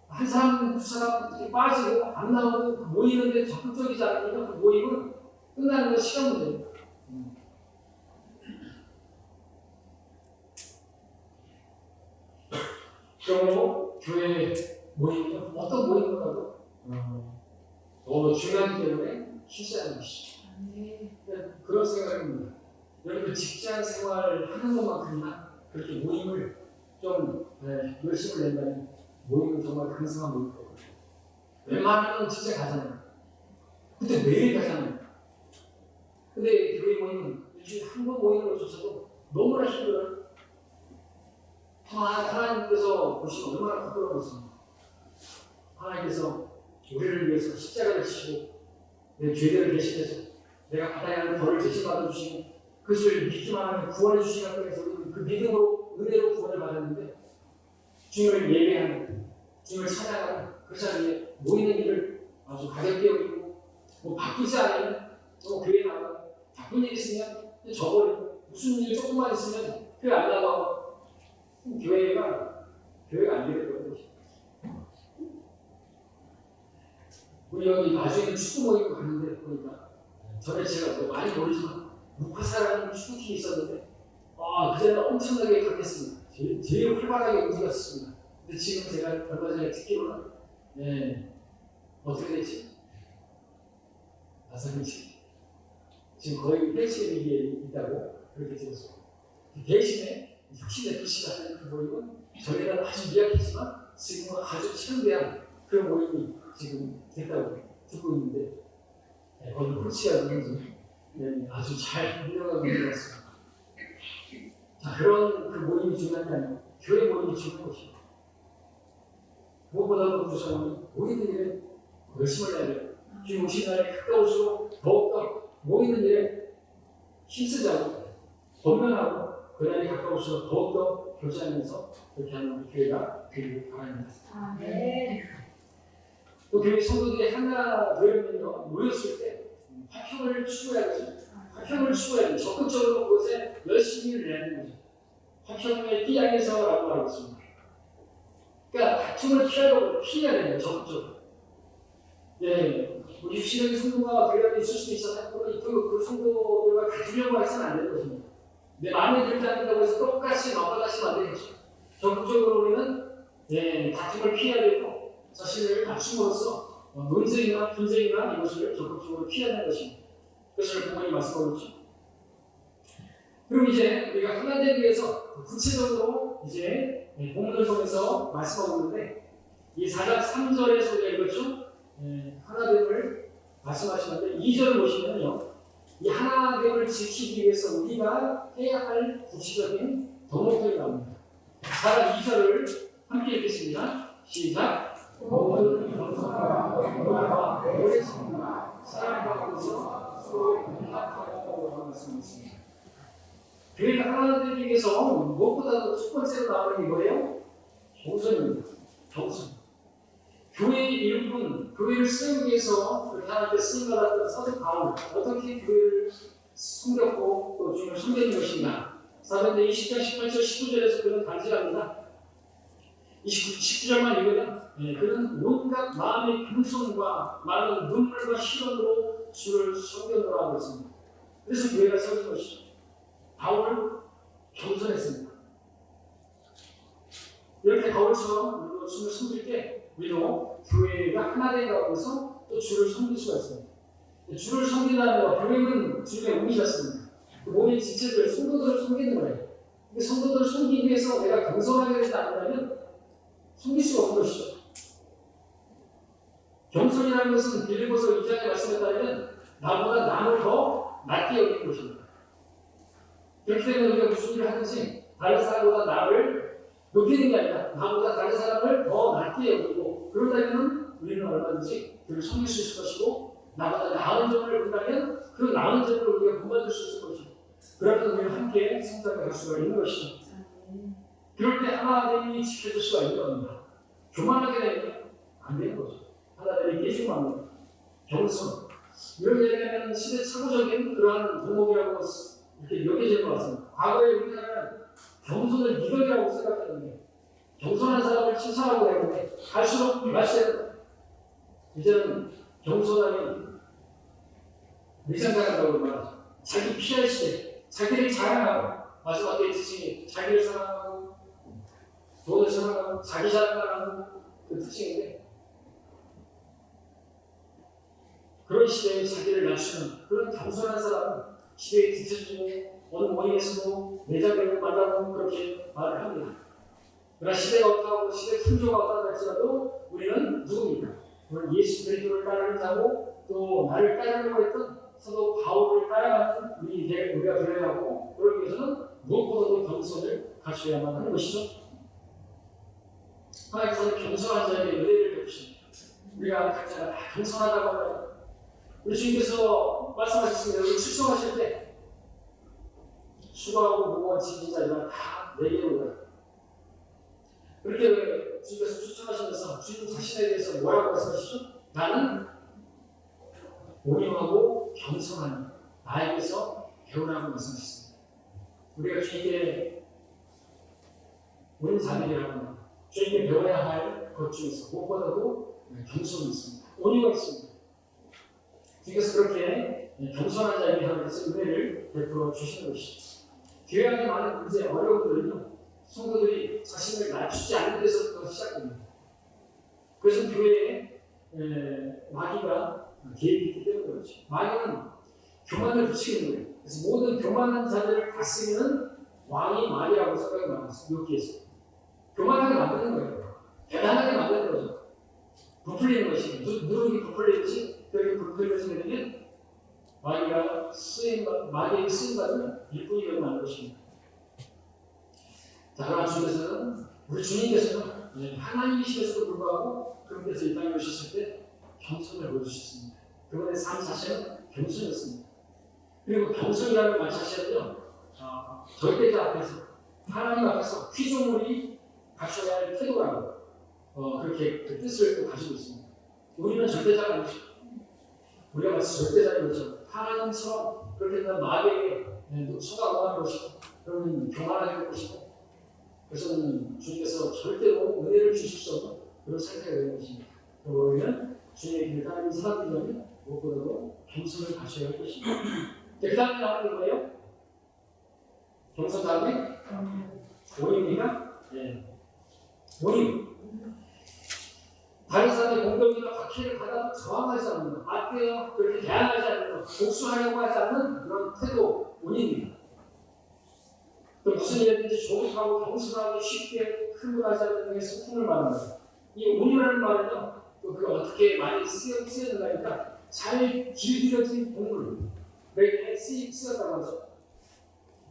한 사람, 두 사람 이렇게 빠지고 안 나오고 모이는데 적극적이지 않으니까 그 모임은 끝나는 건 시간 문제예요. 그러므로 교회 모임은 어떤 모임보다도 더 중요하기 때문에 실시하는 것이죠. 그런 생각입니다. 여러분 직장 생활 하는 것만큼이나 그렇게 모임을 좀 열심을 낸다면 모임은 정말 강성한 모임일 거예요. 웬만하면 진짜 가잖아요. 근데 매일 가잖아요. 근데 교회 모임은 일주일에 한 번 모이는 것조차도 너무나 힘들어요. 하나님께서 보시면 얼마나 부끄러웠습니다. 하나님께서 우리를 위해서 십자가를 지시고 내 죄들을 대신해서 내가 받아야 하는 벌을 대신 받아주시고 그것을 믿기만 하면 구원해 주시는 통해서 우리는 그 믿음으로 은혜로 구원을 받았는데 주님을 예배하는 주님을 찬양하는 그 자리에 모이는 일을 아주 가볍게 여기고 바뀌지 않으면 교회 나가고 바쁜 일 있으면 저버리고 무슨 일 조금만 있으면 교회 안 나가고 교회가 안 되게 되는 것입니다. 우리 여기 나중에 축구 모임 가는데 보니까 전에 제가 많이 모르지만 무카사라는 축구팀이 있었는데 그전에는 엄청나게 강했습니다. 제일 활발하게 움직였습니다. 근데 지금 제가 얼마 전에 듣기로는 어떻게 됐지? 나사는지 지금 거의 폐지 위기에 있다고 그렇게 들었습니다. 대신에 혁신FC가 하는 그 모임은 전에는 아주 미약했지만 지금은 아주 최대한 그 모임이 지금 됐다고 듣고 있는데 거기 코치가 누군지 아주 잘 운영하고 있는 것 같습니다. 자, 그런 그 모임이 중요한 게 아니고 교회 모임이 중요한 것입니다. 무엇보다도 구성원이 모이는 일에 열심을 내야 돼요. 주님 오신 날에 가까울수록 더욱더 모이는 일에 힘쓰자고 권면하고 그날이 가까울수록 더욱더 교제하면서 그렇게 하는 교회가 되기를 바랍니다. 네. 또 교회 성도들이 하나 되면요 모였을 때 화평을 추구해야 되죠. 화평을 추구해야 되죠. 적극적으로 그것에 열심히 내야 되는 거죠. 화평의 띠양에서라고 말하고 있습니다. 그러니까 다툼을 피해야 돼요. 적극적으로. 예, 뭐 육신적인 성도가 교회 안에 있을 수도 있었나? 그 성도들과 다투려고 해서는 안 되는 것입니다. 내 마음에 들지 않는다고 해서 똑같이 맞받아치면 안 되겠죠. 적극적으로 우리는 다툼을 피해야 되고 자신을 낮춤으로써 논쟁이나 분쟁이나 이것을 적극적으로 피해야 하는 것입니다. 그것을 부모님 말씀하고 있죠. 그럼 이제 우리가 하나 되기 위해서 구체적으로 이제 본문을 통해서 말씀하고 있는데 이 4장 3절에서 우리가 읽었죠. 하나됨을 말씀하시는데 2절을 보시면요. 이 하나됨을 지키기 위해서 우리가 해야 할 구체적인 덕목들이 나옵니다. 4장 2절을 함께 읽겠습니다. 시작. 모든 영성과 오래 참과 사랑하고서 서로 용납하고 하는 말씀이있습니다. 교회가 하나 되기 위해서 무엇보다도 첫 번째로 나오는 게 뭐예요? 경선입니다. 경선. 교회의 일꾼, 교회를 세우기 위해서 그렇게 하나님께 쓰임받았던 사도 바울, 어떻게 교회를 섬겼고 또 주님을 섬기는 것인가? 사도행전 20장 18절 19절에서 그는 간증합니다. 19절만 읽으면 그는 온갖 마음의 겸손과 많은 눈물과 시련으로 주를 섬겨노라 하고 있습니다. 그래서 교회가 세워진 것이죠. 바울은 겸손했습니다. 이렇게 바울처럼 우리도 주를 섬길 때 우리도 교회가 하나 되라고 해서 또 주를 섬길 수가 있습니다. 주를 섬긴다는 것, 교회는 주님의 몸이셨습니다. 그 몸의 지체들, 성도들을 섬기는 거예요. 근데 성도들을 섬기기 위해서 내가 겸손하게 되지 않는다면 섬길 수가 없는 것이죠. 겸손이라는 것은 빌립보서 2장의 말씀에 따르면 나보다 남을 더 낮게 여기는 것입니다. 그렇기 때문에 우리가 무슨 일을 하든지 다른 사람보다 나를 높이는 게 아니라 나보다 다른 사람을 더 낮게 여기고 그러다면 우리는 얼마든지 그를 섬길 수 있을 것이고 나보다 나은 점을 본다면 그 나은 점을 우리가 본받을 수 있을 것이고 그러면 우리는 함께 성장할 수가 있는 것이죠. 그럴 때 하나됨이 지켜질 수가 있는 겁니다. 교만하게 되면 안 되는 거죠. 하나됨이 깨지고 안 됩니다. 겸손. 이런 얘기하면 시대착오적인 그러한 동목이라고 이렇게 여겨질 것 같습니다. 과거에 우리나라는 겸손을 미덕이라고 생각했는데 겸손한 사람을 칭찬하고 했는데 갈수록 말세는 이제는 겸손하면 위장자라고 말하죠. 자기 피할 시대, 자기를 자랑하고 마지막에 지칭이 자기를 사랑하고 돈을 사랑하고 자기 자랑하고 그 특징인데 그런 시대에 자기를 낮추는 그런 겸손한 사람은 시대에 뒤처지고 어느 모임에서도 내자별을 만나고 그렇게 말을 합니다. 그러나 시대가 어떠하고 시대 풍조가 어떠하다 할지라도 우리는 누굽니까? 우리는 예수 그리스도를 따르는 자고 또 나를 따르려고 했던 사도 바울을 따라가는 우리가 되어야 하고 그러기 위해서는 무엇보다도 겸손을 갖춰야만 하는 것이죠. 하나님께서는 겸손한 자에게 은혜를 베푸십니다. 우리가 각자가 다 겸손하다고 하면 우리 주님께서 말씀하셨습니다. 우리 출석하실 때 수고하고 무거운 짐진 자들은 다 내게로 오라. 그렇게 주님께서 추천하시면서 주님 자신에 대해서 뭐라고 말씀하시죠? 나는 온유하고 겸손하니 나에게서 배우라고 말씀하셨습니다. 우리가 주님께 온 자들이라고 합니다. 주님께 배워야 할 것 중에서 무엇보다도 겸손이 있습니다. 온유가 있습니다. 주님께서 그렇게 겸손한 자에게 하나님께서 은혜를 베풀어 주시는 것이죠. 교회 안에 많은 문제, 어려움들은요, 성도들이 자신을 낮추지 않는 데서부터 시작됩니다. 그래서 교회에 마귀가 개입했기 때문에 그렇죠. 마귀는 교만을 붙이는 거예요. 그래서 모든 교만한 자들을 다스리는 왕이 마귀라고 생각이 많았어요. 여기에서. 교만하게 만드는 거예요. 대단하게 만드는 거죠. 부풀리는 것이, 누룩이 부풀리듯이 그렇게 부풀려지게 되면 마귀에게 쓰임받는 일꾼이 되고 마는 것입니다. 자, 그러나 우리 주님께서는 하나님이시면서도 불구하고 그분께서 이 땅에 오셨을 때 겸손을 보여주셨습니다. 그분의 삶 자체는 겸손이었습니다. 그리고 겸손이라는 말 자체는요, 절대자 앞에서, 하나님 앞에서 피조물이 갖춰야 할 태도라고 그렇게 그 뜻을 또 가지고 있습니다. 우리는 절대자가 아니죠. 우리가 마치 절대자인 것처럼 하나님처럼 그렇게 된다면 마귀에게 속아먹는 것이고 그러면 교만하게 될 것이고 그래서 주님께서 절대로 은혜를 주실 수 없는 그런 상태가 되는 것입니다. 우리는 주님의 길을 따르는 사람들이라면 무엇보다도 겸손을 가져야 할 것입니다. 그 다음에 나오는 거예요? 겸손 다음에 온유입니까? 네. 온유. 다른 사람의 공격이나 박해를 받아도 저항하지 않는 것, 맞대요 그렇게 대항하지 않는 것, 복수하려고 하지 않는 그런 태도, 온유입니다. 또 무슨 일이든지 조급하고 겸손하게 쉽게 흥분하지 않는 등의 성품을 말합니다. 이 온유라는 말은요, 또 그가 어떻게 많이 쓰여진다니까 잘 길들여진 동물에게 쓰였다고 하죠.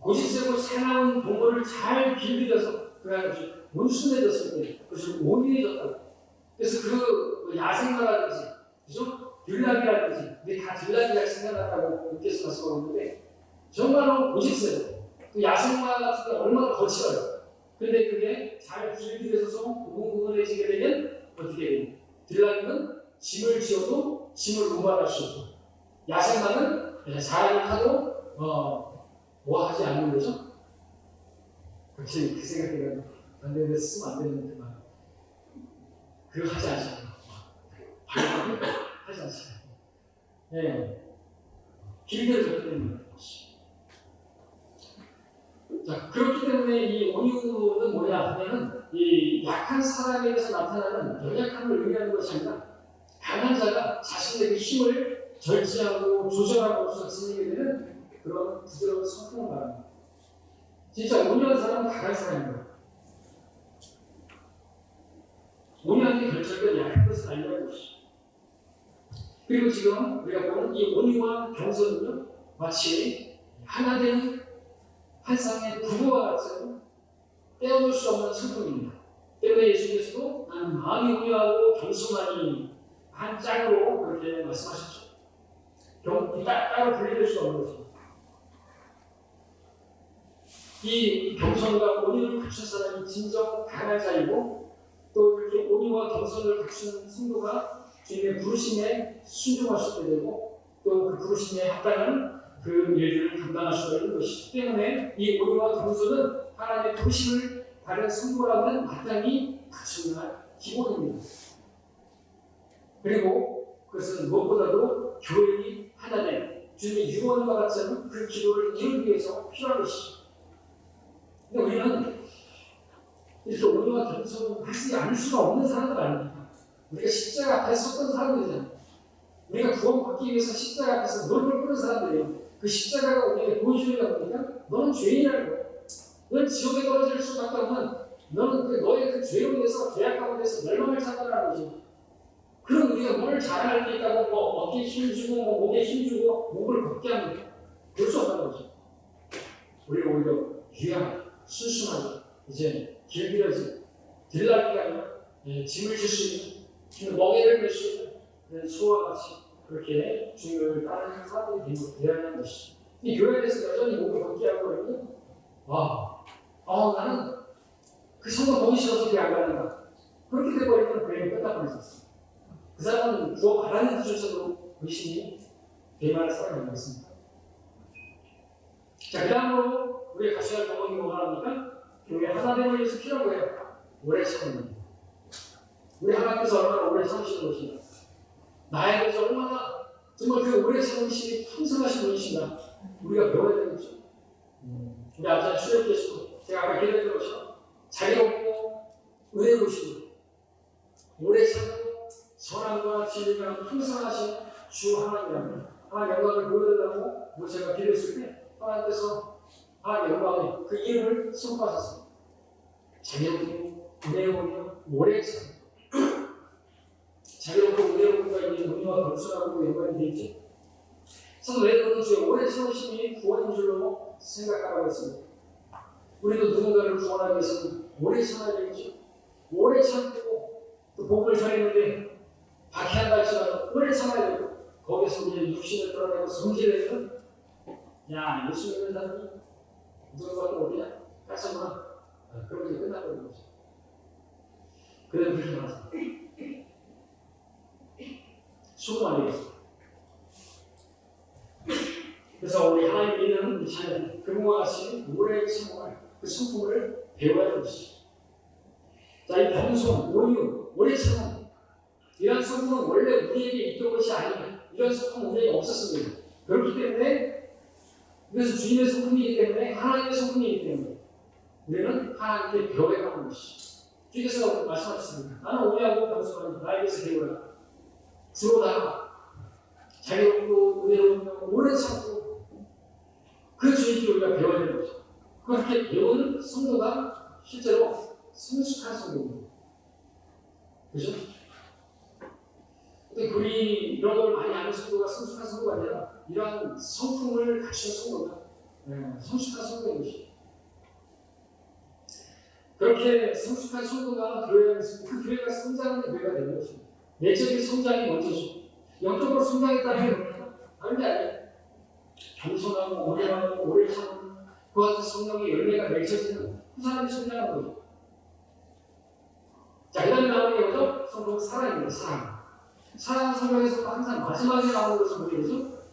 고집세고 사나운 동물을 잘 길들여서 그가 아주 온순해졌을 때 그것을 온유해졌다고. 그래서 그 야생마라든지, 그죠? 들락이라든지, 우리 다 들락이라고 생각한다고 님께서 말씀하셨는데, 정말로 고집세고, 그 야생마 같은 게 얼마나 거칠어요. 근데 그게 잘 길들여져서 무궁무근해지게 되면 어떻게 돼요? 들락이는 짐을 지어도 짐을 운반할 수 있고, 야생마는 사람을 타도 뭐 하지 않는 거죠? 그렇지, 그 생각이 안 되는데 쓰면 안 되는 그 말. 그거 하지 않잖아요. 발광을 하지 않잖아요. 네. 길들여졌기 때문에. 자, 그렇기 때문에 이 온유는 뭐냐 하면은 이 약한 사람에게서 나타나는 연약함을 의미하는 것이 아니라 강한 자가 자신의 힘을 절제하고 조절하고서 지니게 되는 그런 부드러운 성품을 말합니다. 진짜 온유한 사람은 강한 사람입니다. 온유한 게 결정된 약한 것을 알려는 것이죠. 그리고 지금 우리가 보는 이 온유와 겸손은요, 마치 하나된 한 쌍의 부부와 같은 떼어놓을 수 없는 성품입니다. 때문에 예수님께서도 나는 마음이 온유하고 겸손하니 한 짝으로 그렇게 말씀하셨죠. 따로 분리될 수 없는 것입니다. 이 겸손과 온유를 갖춘 사람이 진정 강한 자이고 또 이렇게 온유와 겸손을 갖추는 성도가 주님의 부르심에 순종할 수 있게 되고 또 그 부르심에 합당한 그 일들을 감당할 수가 있는 것이기 때문에 이 온유와 겸손은 하나님의 부르심을 받은 성도라면 마땅히 갖춰야 할 기본입니다. 그리고 그것은 무엇보다도 교회의 하나된 주님의 유언과 같은 그 기도를 이루기 위해서 필요한 것이죠. 근데 우리는 이렇게 온유와 겸손을 하지 않을 수가 없는 사람들 아닙니까? 우리가 십자가 앞에 섰던 사람들이잖아요. 우리가 구원받기 위해서 십자가 앞에서 무릎을 꿇은 사람들이에요. 그 십자가가 우리에게 보여주는 게 뭡니까? 너는 죄인이라는 거예요. 너는 지옥에 떨어질 수밖에 없는 너는 너의 그 죄로 인해서 죄악 가운데서 멸망을 찾아라는 거죠. 그럼 우리가 뭘 잘할 게 있다고 뭐 어깨에 힘주고 뭐 목에 힘주고 목을 걷게 합니까? 그럴 수 없다는 거죠. 우리가 오히려 유양, 순순하게 이제 길들여진 들락이가 아니라 짐을 질 수 있는 멍에를 맬 수 있는 소와 같이 그렇게 주님을 따르는 사람들이 되어야 하는 것이죠. 이 교회에서 여전히 목을 걷게 하고 그러면 나는 그 성도 보기 싫어서 그게 안 가는가 그렇게 돼버리면 교회는 끝나버릴 수 있습니다. 그 사람은 구원 받았는지조차도 의심이 대만할 사람이 있습니다. 자, 그 다음으로 우리가 가셔야 할 방법이 뭐가 합니까? 교회 하나됨을 위해서 필요한 거예요. 오래 참는. 우리 하나님께서 얼마나 오래 참으시는 것인가. 나에 대해서 얼마나 정말 그 오래 참으심이 풍성하신 분이신가. 우리가 배워야 되겠죠. 우리 아버지는 주님께서 제가 아까 기도했던 것처럼 자리 없고 은혜로우시고 오래 참고 선함과 진리가 풍성하신 주 하나님이라면 하나님 영광을 보여달라고 모세가 기도했을 때 하나님께서 하나님 영광의 그 이름을 선포하셨습니다. 자녀고 은혜로우며 오래 참 자녀고 은혜로움과 있는 은혜와 겸손하고 영광이 되겠지. 그래서 왜그런 주의 오래 참으심이 구원인 줄로 생각하라고 했습니다. 우리도 누군가를 구원하기 위해서는 오래 참아야 되겠죠. 오래 참고 또 복음을 전했는데 박해한다 할지라도 오래 참아야 되고 거기서 우리의 육신을 드러내고 성질내면 야 예수 믿는 사람이 누군가가 어디냐? 까서구나. 그러면 이제 끝나버리는 거죠. 그래도 그렇게 말합니다. 수고 안 되겠습니다. 그래서 우리 하나님 믿는 우리 자녀들 그분과 같이 오래 참고할 그 성품을 배워야 하는 것이죠. 자, 이 겸손, 온유, 오래 참음 이런 성품은 원래 우리에게 있던 것이 아닙니다. 이런 성품은 우리에게 없었습니다. 그렇기 때문에 이것은 주님의 성품이기 때문에 하나님의 성품이기 때문에 우리는 하나님께 배워야 하는 것이죠. 주께서 말씀하셨습니다. 나는 온유하고 겸손한 나에게서 배우라. 주로다가 자유롭고 은혜롭고 오래 참고 그 주님께 우리가 배워야 되는 거죠. 그렇게 배우는 성도가 실제로 성숙한 성도입니다. 그죠? 근데 그리 이런 걸 많이 아는 성도가 성숙한 성도가 아니라 이러한 성품을 갖춘 성도가 성숙한 성도인 것이죠. 그렇게 성숙한 성도가 교회에 있으면 그 교회가 성장하는 교회가 되는 것입니다. 내적인 성장이 먼저죠. 영적으로 성장했다는 다른 게 아니에요. 겸손하고 오래하고 오래 참고 그 같은 성령의 열매가 맺혀지는 그 사람이 성장하는 거죠. 자, 그 다음에 나오는 게 뭐죠? 성도는 사랑입니다. 사랑. 사랑 성경에서 항상 마지막에 나오는 것은 뭐죠?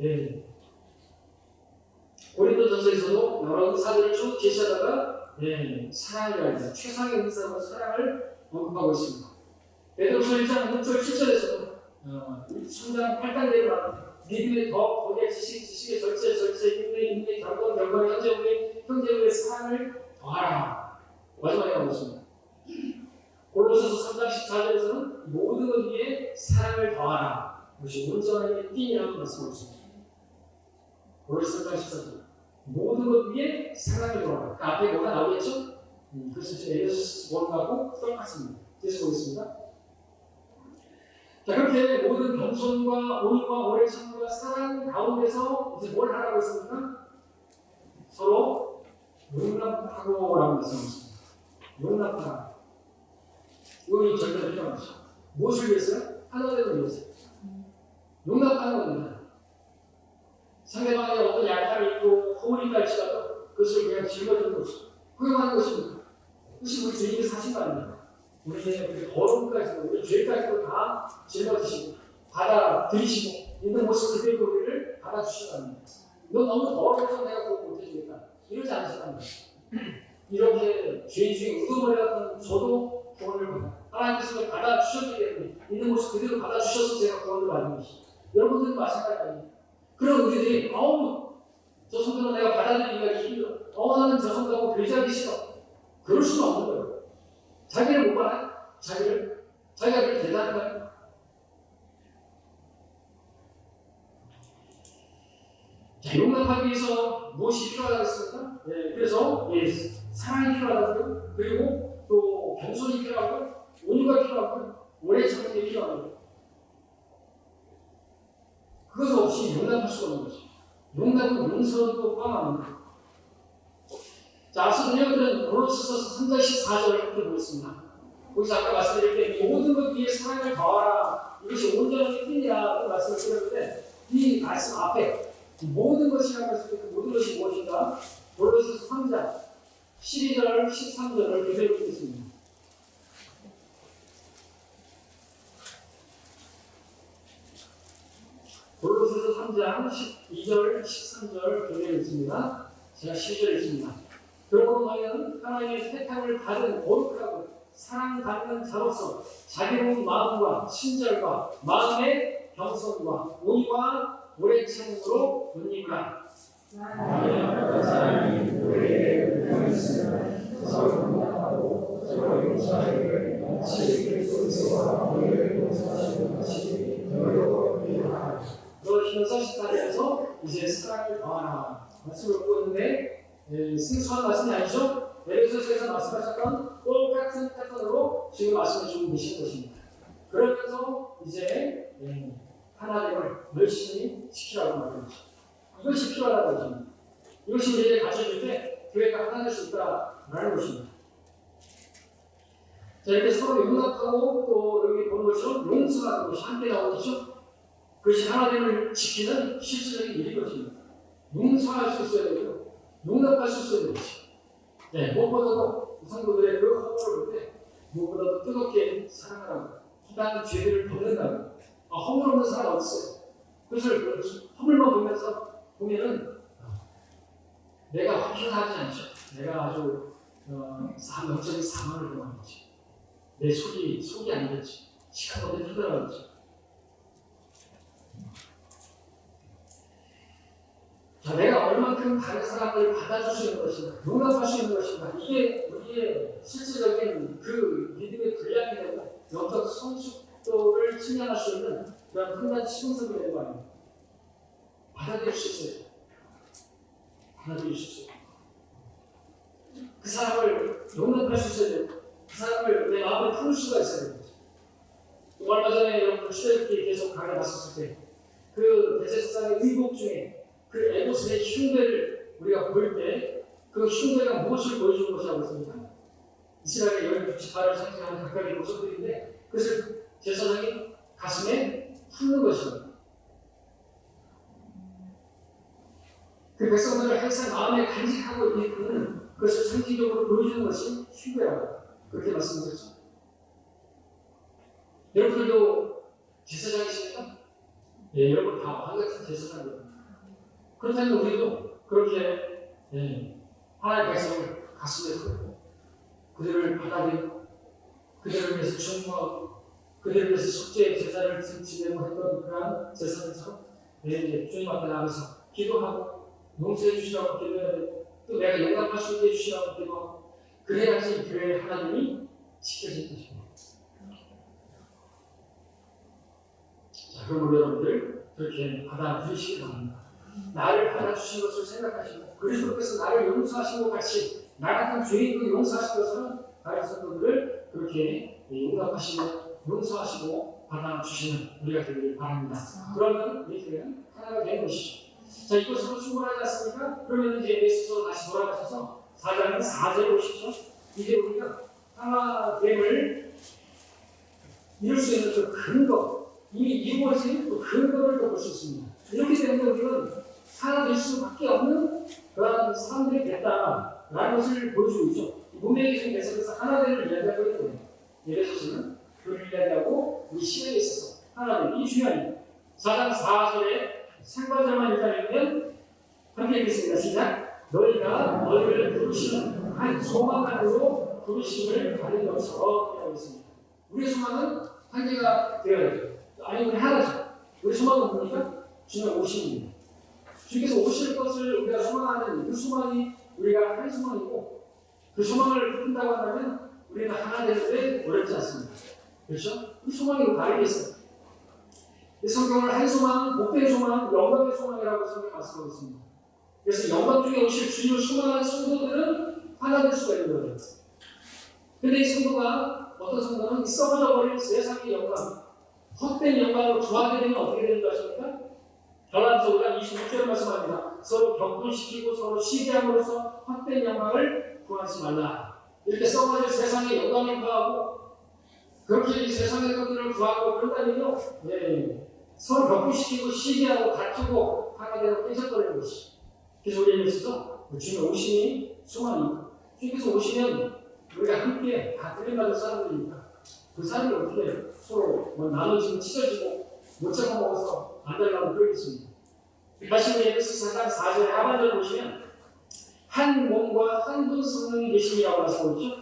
예. 고린도전서에서도 여러 의사들을 쭉 제시하다가 사랑이라는 최상의 의사로 사랑을 언급하고 있습니다. 베드로서 1장 6절 7절에서도 성장 8단계로 나옵니다. 믿음의 더 거기에 지식의 절제 인내 경건 형제 우의 사랑을 더하라. 마지막에 나오고 있습니다. 골로새서 3장 14절에서는 모든 것 위에 사랑을 더하라. 그것이 온전함의 띠이라고 말씀하셨습니다. 골로새 3장 14절 모든 것 위에 사랑을 더하라. 그 앞에 뭐가 나오겠죠? 그래서 지금 에베소서 1하고 똑같습니다. 계속 보겠습니다. 자, 그렇게 모든 겸손과 온유와 오래 참음과 사랑 가운데서 이제 뭘 하라고 했습니까? 서로 용납하고 라고 말씀하셨습니다. 용납하라. 이건 절대 필요하죠. 무엇을 위해서요? 하나 되는 위해서. 용납하는 겁니다. 상대방의 어떤 약함이 있고 허물이 갈지라도 그것을 그냥 짊어지는 것이죠. 허용하는 것입니다. 그것이 우리 주님의 사신 거 아닙니까? 우리의 더러움까지도 우리 죄까지도 다 짊어지시고 받아들이시고 있는 모습 그대로 우리를 받아주시는 겁니다. 너 너무 더러워서 내가 그거 못해주겠다. 이러지 않으시답니다. 이렇게 죄인 중에 우두머리 같은 저도 구원을 받아 하나님께서 받아주셨기 때문에 있는 모습 그대로 받아주셔서 제가 구원을 받는 것이죠. 여러분들은 마찬가지 아닙니까? 그런 우리들이 저 성도는 내가 받아들이기가 힘들어. 나는 저 성도하고 교제하기 싫어. 그럴 수는 없는 거예요. 자기를 못 봐요? 자기가 그렇게 대단한 거예요? 자, 용납하기 위해서 무엇이 필요하겠습니까? 그래서 사랑이 필요하고요. 그리고 또 겸손이 필요하고 온유가 필요하고 오래 참는 게 필요합니다. 그것 없이 용납할 수가 없는 거죠. 용납은 용서도 포함합니다. 자, 앞서 우리는 골로새서 3장 14절 이렇게 보겠습니다. 거기서 아까 말씀드릴 때 모든 것 위에 사랑을 더하라. 이것이 온전한 뜻이라고 말씀을 드렸는데 이 말씀 앞에 모든 것이라고 했을 때 그 모든 것이 무엇인가? 골로새서 3장 12절 13절을 그대로 읽겠습니다. 골로새서 3장 12절 13절 그대로 읽습니다. 제가 12절 읽습니다. 그러므로 너희는 하나님의 택함을 받은 거룩하고 사랑받는 자로서 자비로운 마음과 친절과 마음의 겸손과 온유와 오래 참음으로 덧입으라. 하나님 우리에게 은혜하시며 서로 용납하고 서로 용서하기를 마치 그리스도와 우리를 용서하시는 것이 너희도 필요하다. 그러시면서 14절에서 이제 사랑을 더하라 말씀을 보였는데 생소한 말씀이 아니죠? 에베소서에서 말씀하셨던 똑같은 패턴으로 지금 말씀해 주고 계신 것입니다. 그러면서 이제 하나됨을 열심히 지키라고 말합니다. 이것이 필요하다는 것입니다. 이것이 우리에게 가져질 때 교회가 하나 될 수 있다라는 것입니다. 자, 이렇게 서로 용납하고 또 여기 보는 것처럼 용서하는 것이 함께 나오죠. 그것이 하나됨을 지키는 실질적인 일인 것입니다. 용서할 수 있어야 되고요. 용납할 수 있어야 되죠. 무엇보다도 성도들의 그 허물을 볼 때 무엇보다도 뜨겁게 사랑하라고 다른 죄들을 덮는다고 허물 없는 사람 어디 있어요? 그것을 허물만 보면은 내가 확신하지 않죠. 내가 아주 영적인 사망을 경험한 거지. 내 속이 아니겠지. 시간 어디 흐들어가겠지. 자, 내가 얼만큼 다른 사람을 받아줄 수 있는 것인가, 용납할 수 있는 것인가, 이게 우리의 실질적인 그 믿음의 분량이 되고 영적 성숙도를 측량할 수 있는 그런 fundamental 시공성이 되는 거 아닙니까? 받아들일 수 있어요. 받아들일 수 있어요. 그 사람을 용납할 수 있어야 되고, 그 사람을 내 마음에 품을 수가 있어야 되는 거죠. 얼마 전에 여러분 출애굽기 계속 강의 봤었을 때, 그 대제사장의 의복 중에 그 에봇의 흉배를 우리가 볼 때 그 흉배가 무엇을 보여주는 것이라고 했습니까? 이스라엘의 열 68을 상징하는 각각의 모습들인데 그것을 제사장이 가슴에 품는 것입니다. 그 백성들을 항상 마음에 간직하고 있는 그는 그것을 상징적으로 보여주는 것이 흉배라고 그렇게 말씀드렸죠. 여러분들도 제사장이십니까? 예, 여러분 다 왕같은 제사장입니다. 그렇다면 우리도 그렇게 하나님의 백성을 가슴에 품고 그들을 받아들이고 그들을 위해서 중보하고 그들을 위해서 속죄의 제사를 지내고 했던 그러한 제사장처럼 주님 앞에 나가서 기도하고 용서해 주시라고 기도해야 되고 또 내가 용납할 수 있게 해주시라고 기도하고 그래야지 교회의 하나님이 지켜질 것입니다. 자, 그럼 우리 여러분들 그렇게 받아들이시기 바랍니다. 나를 받아주신 것을 생각하시고 그리스도께서 나를 용서하신 것 같이 나 같은 죄인도 용서하신 것처럼 다른 성도들을 그렇게 용납하시고 용서하시고 받아주시는 우리가 되기를 바랍니다. 그러면 우리 교회는 하나가 되는 것이죠. 자, 이것으로 충분하지 않습니까? 그러면 이제 에베소서 다시 돌아가셔서 4장 4절을 보십시오. 이제 우리가 하나됨을 이룰 수 있는 그 근거, 이미 이루어진 그 근거를 볼 수 있습니다. 이렇게 되면 우리는 하나 될 수밖에 없는 그런 사람들이 됐다라는 것을 보여주고 있죠. 문명의 신 계속해서 하나됨을 이야기하고 있거든요. 예배소서는 그를 이야기하고 우리 시대에 있어서 하나됨, 이 중요합니다. 4장 4절에 생과절만 일단 읽으면 함께 읽겠습니다. 시작! 너희를 부르시는 한 소망 안으로 부르심을 받은 것처럼 이라고 있습니다. 우리의 소망은 한계가 되어야죠. 아니 우리 하나죠. 우리 소망은 뭡니까? 주님 오십니다. 주께서 오실 것을 우리가 소망하는 그 소망이 우리가 한 소망이고 그 소망을 품다고 한다면 우리는 하나 되는데 어렵지 않습니다. 그렇죠? 그 소망이 다르게 있어요. 이 성경을 한 소망, 복된 소망, 영광의 소망이라고 성경에 말씀하고 있습니다. 그래서 영광 중에 오실 주님을 소망하는 성도들은 하나 될 수가 있는 거예요. 근데 이 성도가 어떤 성도는 썩어져 버린 세상의 영광, 헛된 영광을 구하게 되면 어떻게 되는 것입니까? 결란서가 26절에 말씀합니다. 서로 격분시키고 서로 시기함으로써 헛된 영광을 구하지 말라. 이렇게 썩어질 세상의 영광을 구하고 그렇게 이 세상의 것들을 구하고 그런다면요, 서로 격분시키고 시기하고 다투고 하게 되면 깨져버리는 것이. 그래서 우리 에베소서 주님의 오심이 소망입니다. 주님께서 오시면 우리가 함께 다 들림받을 사람들이니까 그 사람이 어떻게 서로 나눠지고 찢어지고 못 잡아먹어서 안 되려고 그러겠습니다. 다시 에베소서 4장 4절의 하반절을 보시면 한 몸과 한 분 성령이 계심이라고 말씀하고 있죠.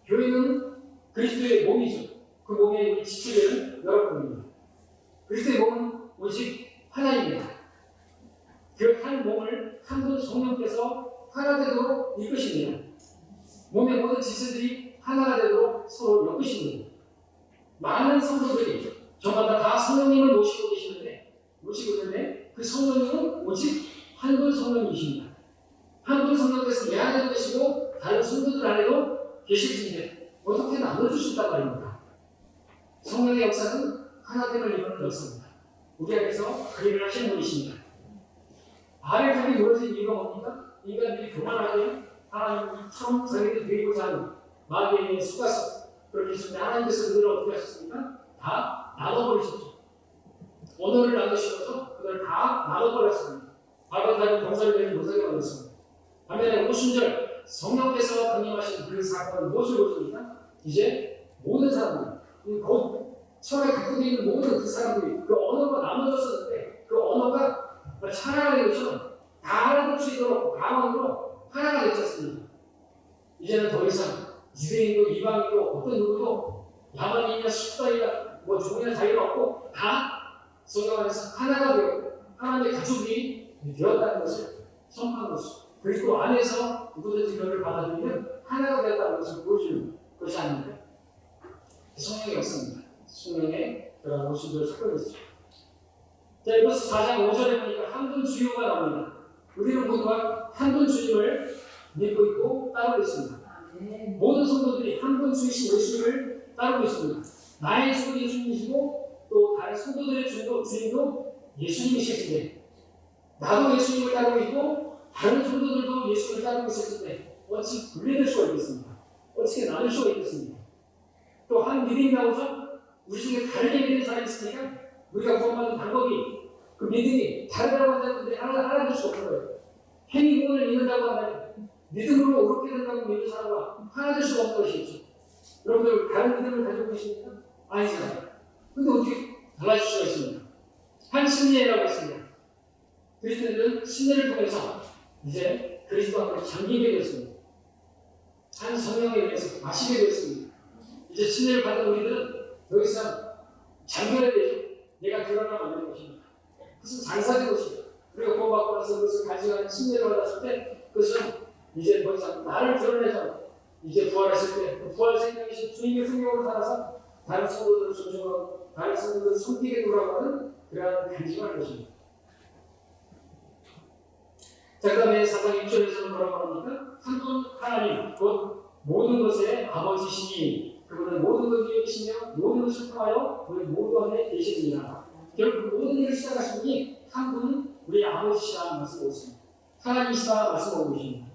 교회는 그리스도의 몸이죠. 그 몸의 우리 지체들은 여러분입니다. 그리스도의 몸은 오직 하나입니다. 그 한 몸을 한 분 성령께서 하나 되도록 이끄십니다. 몸의 모든 지체들이 하나가 되도록 서로 엮으십니다. 많은 성도들이 저마다 다 성령님을 모시고 있는데 그 성령님은 오직 한 분 성령이십니다. 한 분 성령께서 내 안에도 계시고 다른 성도들 안에도 계시는데 어떻게 나눠줄 수 있단 말입니까? 성령의 역사는 하나됨을 이루는 역사입니다. 우리 안에서 그 일을 하시는 분이십니다. 아벨탑이 무너진 이유가 뭡니까? 인간들이 교만하게 하나님처럼 자기들이 되고자 하는 마귀의 수가서 그렇게 했습니다. 하나님께서 그들을 어떻게 하셨습니까? 다 나눠버리셨죠. 언어를 나누시면서 그들을 다 나눠버렸습니다. 아벨탑이 병사를 내는 못하게 만들었습니다. 반면에 오순절 성령께서 강림하신 그 사건은 무엇을 보여줍니까? 이제 모든 사람들, 곧 처음에 갖고 있는 모든 그 사람들이 그 언어가 나눠졌었는데 그 언어가 하나가 되고서 다 알아들 수 있도록 방언으로 하나가 되었습니다. 이제는 더 이상 유대인도 이방인도 어떤 누구도 야만인이나 숙사이나 종이나 자기가 없고 다 성경 안에서 하나가 되었고 하나님의 가족이 되었다는 것을 선포한 것이죠. 그리스도 안에서 누구든지 그를 받아들이면 하나가 되었다는 것을 보여주는 것이 아닙니다. 성령의 역사입니다. 성령의 그런 모습을 찾고 있죠. 자, 이버스 4장 5절에 보니까 한 분 주요가 나옵니다. 우리는 모두가 한 분 주님을 믿고 있고 따르고 있습니다. 모든 성도들이 한 분 주이신 예수님을 따르고 있습니다. 나의 주도 예수님이시고 또 다른 성도들의 주님도 예수님이시신데 나도 예수님을 따르고 있고 다른 성도들도 예수님을 따르고 있을 때 어찌 분리될 수가 있겠습니까? 어떻게 나눌 수가 있겠습니까? 또 한 믿음이 나오죠? 우리 중에 다르게 믿는 사람이 있으니까 우리가 구원받는 방법이 그 믿음이 다르다고 한다는데 알아둘 수 없는 거예요. 행위 구원을 믿는다고 한다면 믿음으로 옳게 된다고 믿는 사람과 하나 될 수가 없는 것이죠. 여러분들 다른 믿음을 가지고 계십니까? 아니잖아요. 근데 어떻게 달라질 수가 있습니까? 한 심리라고 했습니다. 그리스도인들은 심리를 통해서 이제 그리스도 앞에 잠기게 되었습니다. 한 성령에 의해서 마시게 되었습니다. 이제 심리를 받은 우리들은 더 이상 잠겨야 되죠. 내가 드러나면 안 되는 것입니다. 그것은 장사된 것입니다. 우리가 구원받고 나서 그것을 가져가는 심리를 받았을 때 그것은 이제 더 이상 나를 드러내서 이제 부활했을 때 부활 생명이신 주님의 생명으로 살아서 다른 성도들을 존중하고 다른 성도들을 섬기게 돌아가는 그러한 간증할 것입니다. 자, 그 다음에 4장 6절에서는 뭐라고 합니까? 한 분 하나님 곧 모든 것의 아버지시니 그분은 모든 것 위에 계시며 모든 것을 통하여 우리 모두 안에 계시느니라. 결국 모든 일을 시작하신 분이 한 분 우리 아버지시라는 말씀을 했습니다. 하나님이시라 말씀하고 계십니다.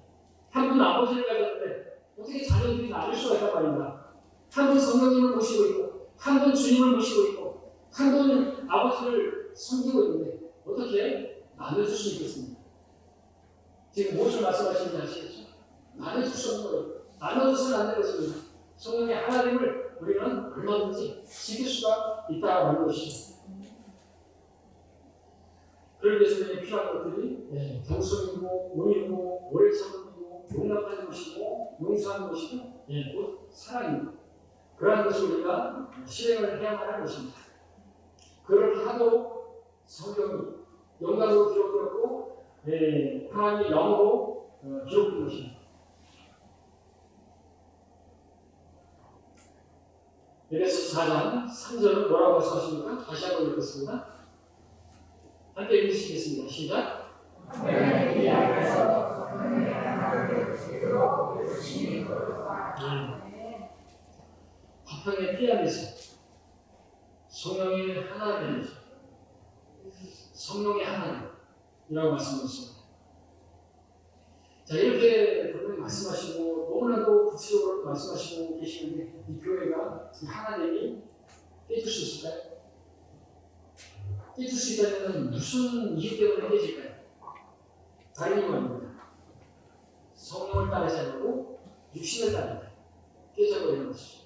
한 분 아버지를 가졌는데 어떻게 자녀들이 나눌 수가 있단 말입니다. 한 분 성령님을 모시고 있고 한 분 주님을 모시고 있고 한 분 아버지를 섬기고 있는데 어떻게 나눠줄 수 있겠습니까? 지금 무엇을 말씀하시는지 아시겠죠? 나눠줄 수 없는 거예요. 나눠줘서는 안 되는 것입니다. 성령의 하나님을 우리는 얼마든지 지킬 수가 있다고 하는 것이죠. 그를 위해서 필요한 것들이 겸손이고 온유고 오래 참음이고 용납하는 것이고 용서하는 것이고 곧 사랑입니다. 그러한 것을 우리가 실행을 해야만 하는 것입니다. 그렇게 하도록 성경이 영광으로 기록되었고 하나님의 영으로 기록된 것입니다. 에베소 4장 3절은 뭐라고 말씀하십니까? 다시 한번 읽겠습니다. 함께 읽으시겠습니다. 시작. 화평의 피안에서 성령의 하나님에서 성령의 하나님이라고 말씀하셨습니다. 자, 이렇게 분명히 말씀하시고 너무나도 구체적으로 말씀하시고 계시는데 이 교회가 이 하나님이 깨질 수 있을까요? 깨질 수 있다면 무슨 이유 때문에 깨질까요? 다른 이유가 아닙니다. 성령을 따르지 않고 육신을 따르다 깨져버리는 것이죠.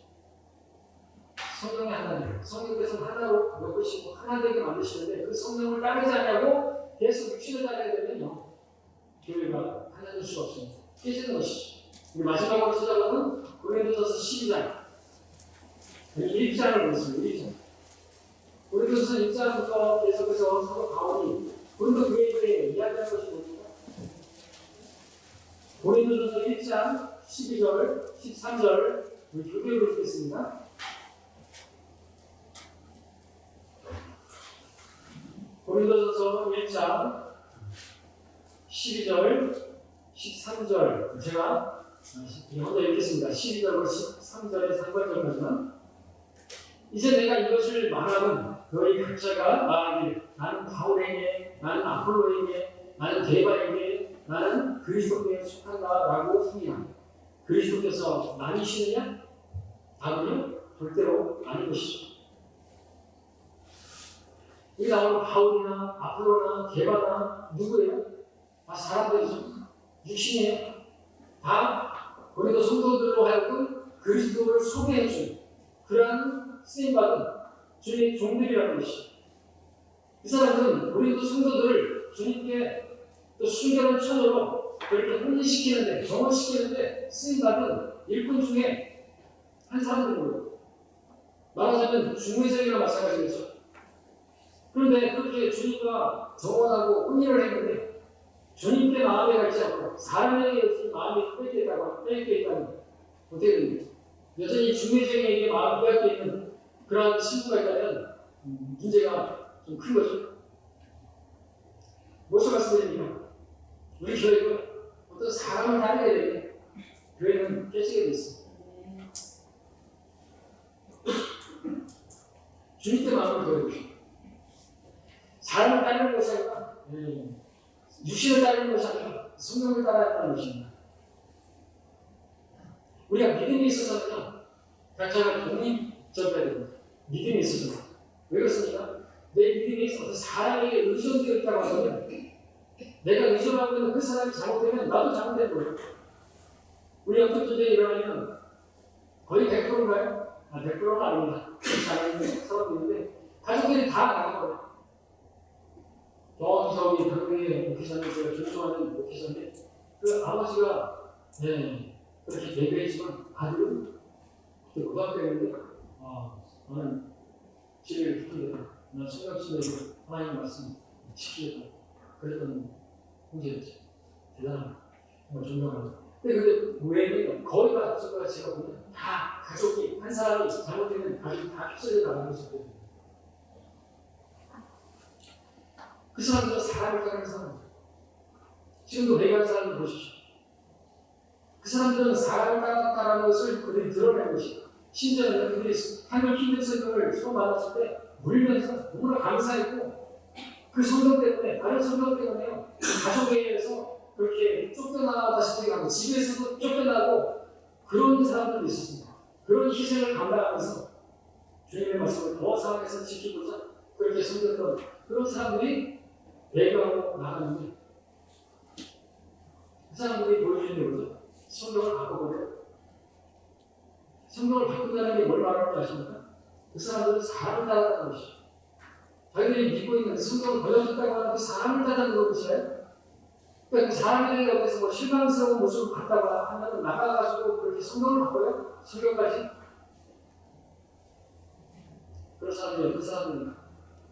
성령의 하나님, 성령께서는 하나로 엮으시고 하나 되게 만드시는데 그 성령을 따르지 않냐고 계속 육신을 따르게 되면요 교회가 하나 될 수가 없습니다. 깨지는 것이죠. 우리 마지막으로 찾아보면 고린도전서 12장 1장을 보겠습니다. 1장 고린도전서 1장부터 계속해서 사도 바울이 고린도 교회에 대해 이야기하는 것이 뭡니까? 고린도전서 1장 12절, 13절 우리 교대로 읽겠습니다. 고린도전서 1장 12절, 13절 제가 먼저 읽겠습니다. 12절부터 13절의 상관절까지는 이제 내가 이것을 말하면 너희 각자가 말하기를 나는 바울에게, 나는 아폴로에게, 나는 게바에게, 나는 그리스도께 속한다라고 하니라. 그리스도께서 나뉘시느냐? 답은요? 절대로 아닌 것이죠. 여기 나오는 바울이나 아폴로나 게바나 누구예요? 다 사람들이죠. 육신이에요. 다 고린도 성도들로 하여금 그리스도를 소개해준 그러한 쓰임받은 주님의 종들이라는 것이. 이 사람들은 우리도 성도들을 주님께 또 순결한 처녀로 그렇게 혼인시키는데, 경험시키는데 쓰임받은 일꾼 중에 한 사람들입니다. 말하자면 중매쟁이나 마찬가지겠죠. 그런데 그렇게 주님과 정원하고 혼인을 했는데 주님께 마음에 갈지 않고 사람에게 마음이 뺏겨 있다면 어떻게 됩니까? 여전히 중매쟁이에게 마음이 뺏겨 있는 그러한 신부가 있다면 문제가 좀 큰 거죠. 무엇을 말씀드립니까? 우리 교회는 어떤 사람을 다니게 되면 교회는 깨지게 돼 있습니다. 주님께 마음을 보여주십시오. 사람을 따르는 것이 아니라 육신을 따르는 것이 아니라 성령을 따라야 하는 것입니다. 우리가 믿음에 있어서는요, 각자가 독립적이어야 됩니다. 믿음에 있어서는. 왜 그렇습니까? 내 믿음에 있어서 사람에게 의존되어 있다고 하면 내가 의존하고 있는 그 사람이 잘못되면 나도 잘못된 거예요. 우리 어떤 문제가 일어나면 거의 100%인가요? 100%는 아닙니다. 잘하는 사람도 있는데 가족들이 다 나가버려요. 저기 당국의 목회자님, 제가 존중하는 목회자인데 그 아버지가 그렇게 대교했지만 아들은 그때 고등학교였는데 나는 진리를 지키겠다. 나는 성경신에서 하나님 말씀 지키겠다. 그랬던 형제였죠. 대단합니다. 정말 존경합니다. 근데 왜 거의 다 제가 보면 다 가족이 한 사람이 잘못되면 가족이 다 휩쓸려 나가는 것이거든요. 그 사람들은 사람을 따르는 사람이에요. 지금도 내가 사람을 보십시오. 그 사람들은 사람을 따랐다는 것을 그들이 드러낸 것이고 심지어는 그들이 하늘 힘든 성경을 처음 받았을 때 울면서 너무나 감사했고 그 성경 때문에 다른 성경 때문에요. 가족에서 그렇게 쫓겨나다시피 하고 집에서도 쫓겨나고 그런 사람들도 있었습니다. 그런 희생을 감당하면서 주님의 말씀을 더 사랑해서 지키고자 그렇게 섬겼던 그런 사람들이 배교하고 나갔는데 그 사람들이 보여주는 거죠. 성경을 바꿔버려요. 성경을 바꾼다는 게 뭘 말하는지 아십니까? 그 사람들은 사람을 따라가는 것이죠. 자기들이 믿고 있는 성경을 번역했다고 하는 그 사람을 따라가는 것이에요. 그러니까 그 사람들이 옆에서 뭐 실망스러운 모습을 봤다고 하면 나가가지고 그렇게 성경을 바꿔요? 성경까지? 그런 사람들이 그 사람들은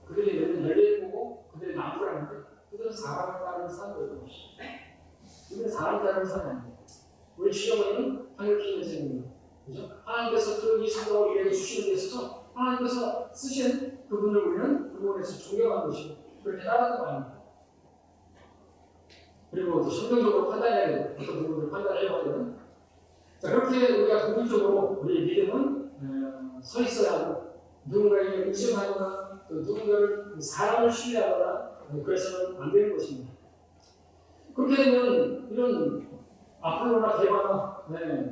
그들이 내는 열매를 보고 그들이 나무를 하는데 그들은 사람을 따르는 사람들인 것이죠. 우리는 사람 따르는 사람이 아닙니다. 우리 주영이는 하늘키 인생입니다. 그죠? 하나님께서 이 성경을 우리에게 주시는 데 있어서 하나님께서 쓰신 그분을 우리는 그 부분에서 존경하는 것이고 그렇게 따르는 거 아닙니다. 그리고 또 성경적으로 판단해야 되고 어떤 부분을 판단해야 되는 자 그렇게 우리가 궁극적으로 우리의 믿음은 서 있어야 하고 누군가에게 의존하거나 또 누군가를 사람을 신뢰하거나 그래서는 안 되는 것입니다. 그렇게 되면 이런 아폴로나 데마나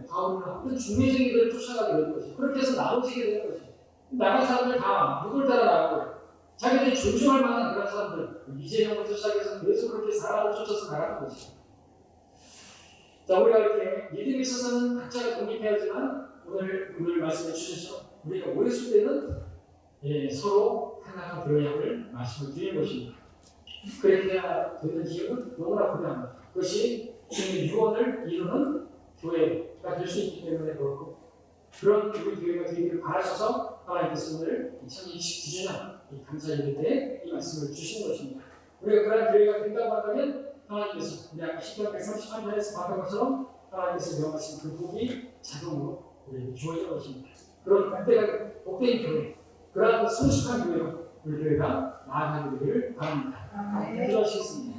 바울이나 어떤 중매쟁이들을 쫓아가게 되는 것이죠. 그렇게 해서 나눠지게 되는 것이죠. 나간 사람들 다 누굴 따라 나가고요. 자기들이 존중할 만한 그런 사람들 이재명부터 시작해서 계속 그렇게 사람을 쫓아서 나가는 것이죠. 자 우리가 이렇게 믿음에 있어서는 각자가 독립해야지만 오늘 말씀해 주셔서 우리가 오해할 때는 서로 하나가 되어야 할 말씀을 드리는 것입니다. 그렇게 해야 되는 이유는 너무나 분명합니다. 그것이 주님의 유언을 이루는 교회가 될 수 있기 때문에 그렇고 그런 우리 교회가 되기를 바라셔서 하나님께서 오늘 2029주년 감사 예배 때 이 말씀을 주신 것입니다. 우리가 그런 교회가 된다고 한다면 하나님께서 우리 아까 10편 133편에서 봤던 것처럼 하나님께서 명하신 그 복이 자동으로 우리에게 주어질 것입니다. 그런 복된 교회, 그러한 성숙한 교회로 우리 교회가 나아가기를 바랍니다. 기도하시겠습니다.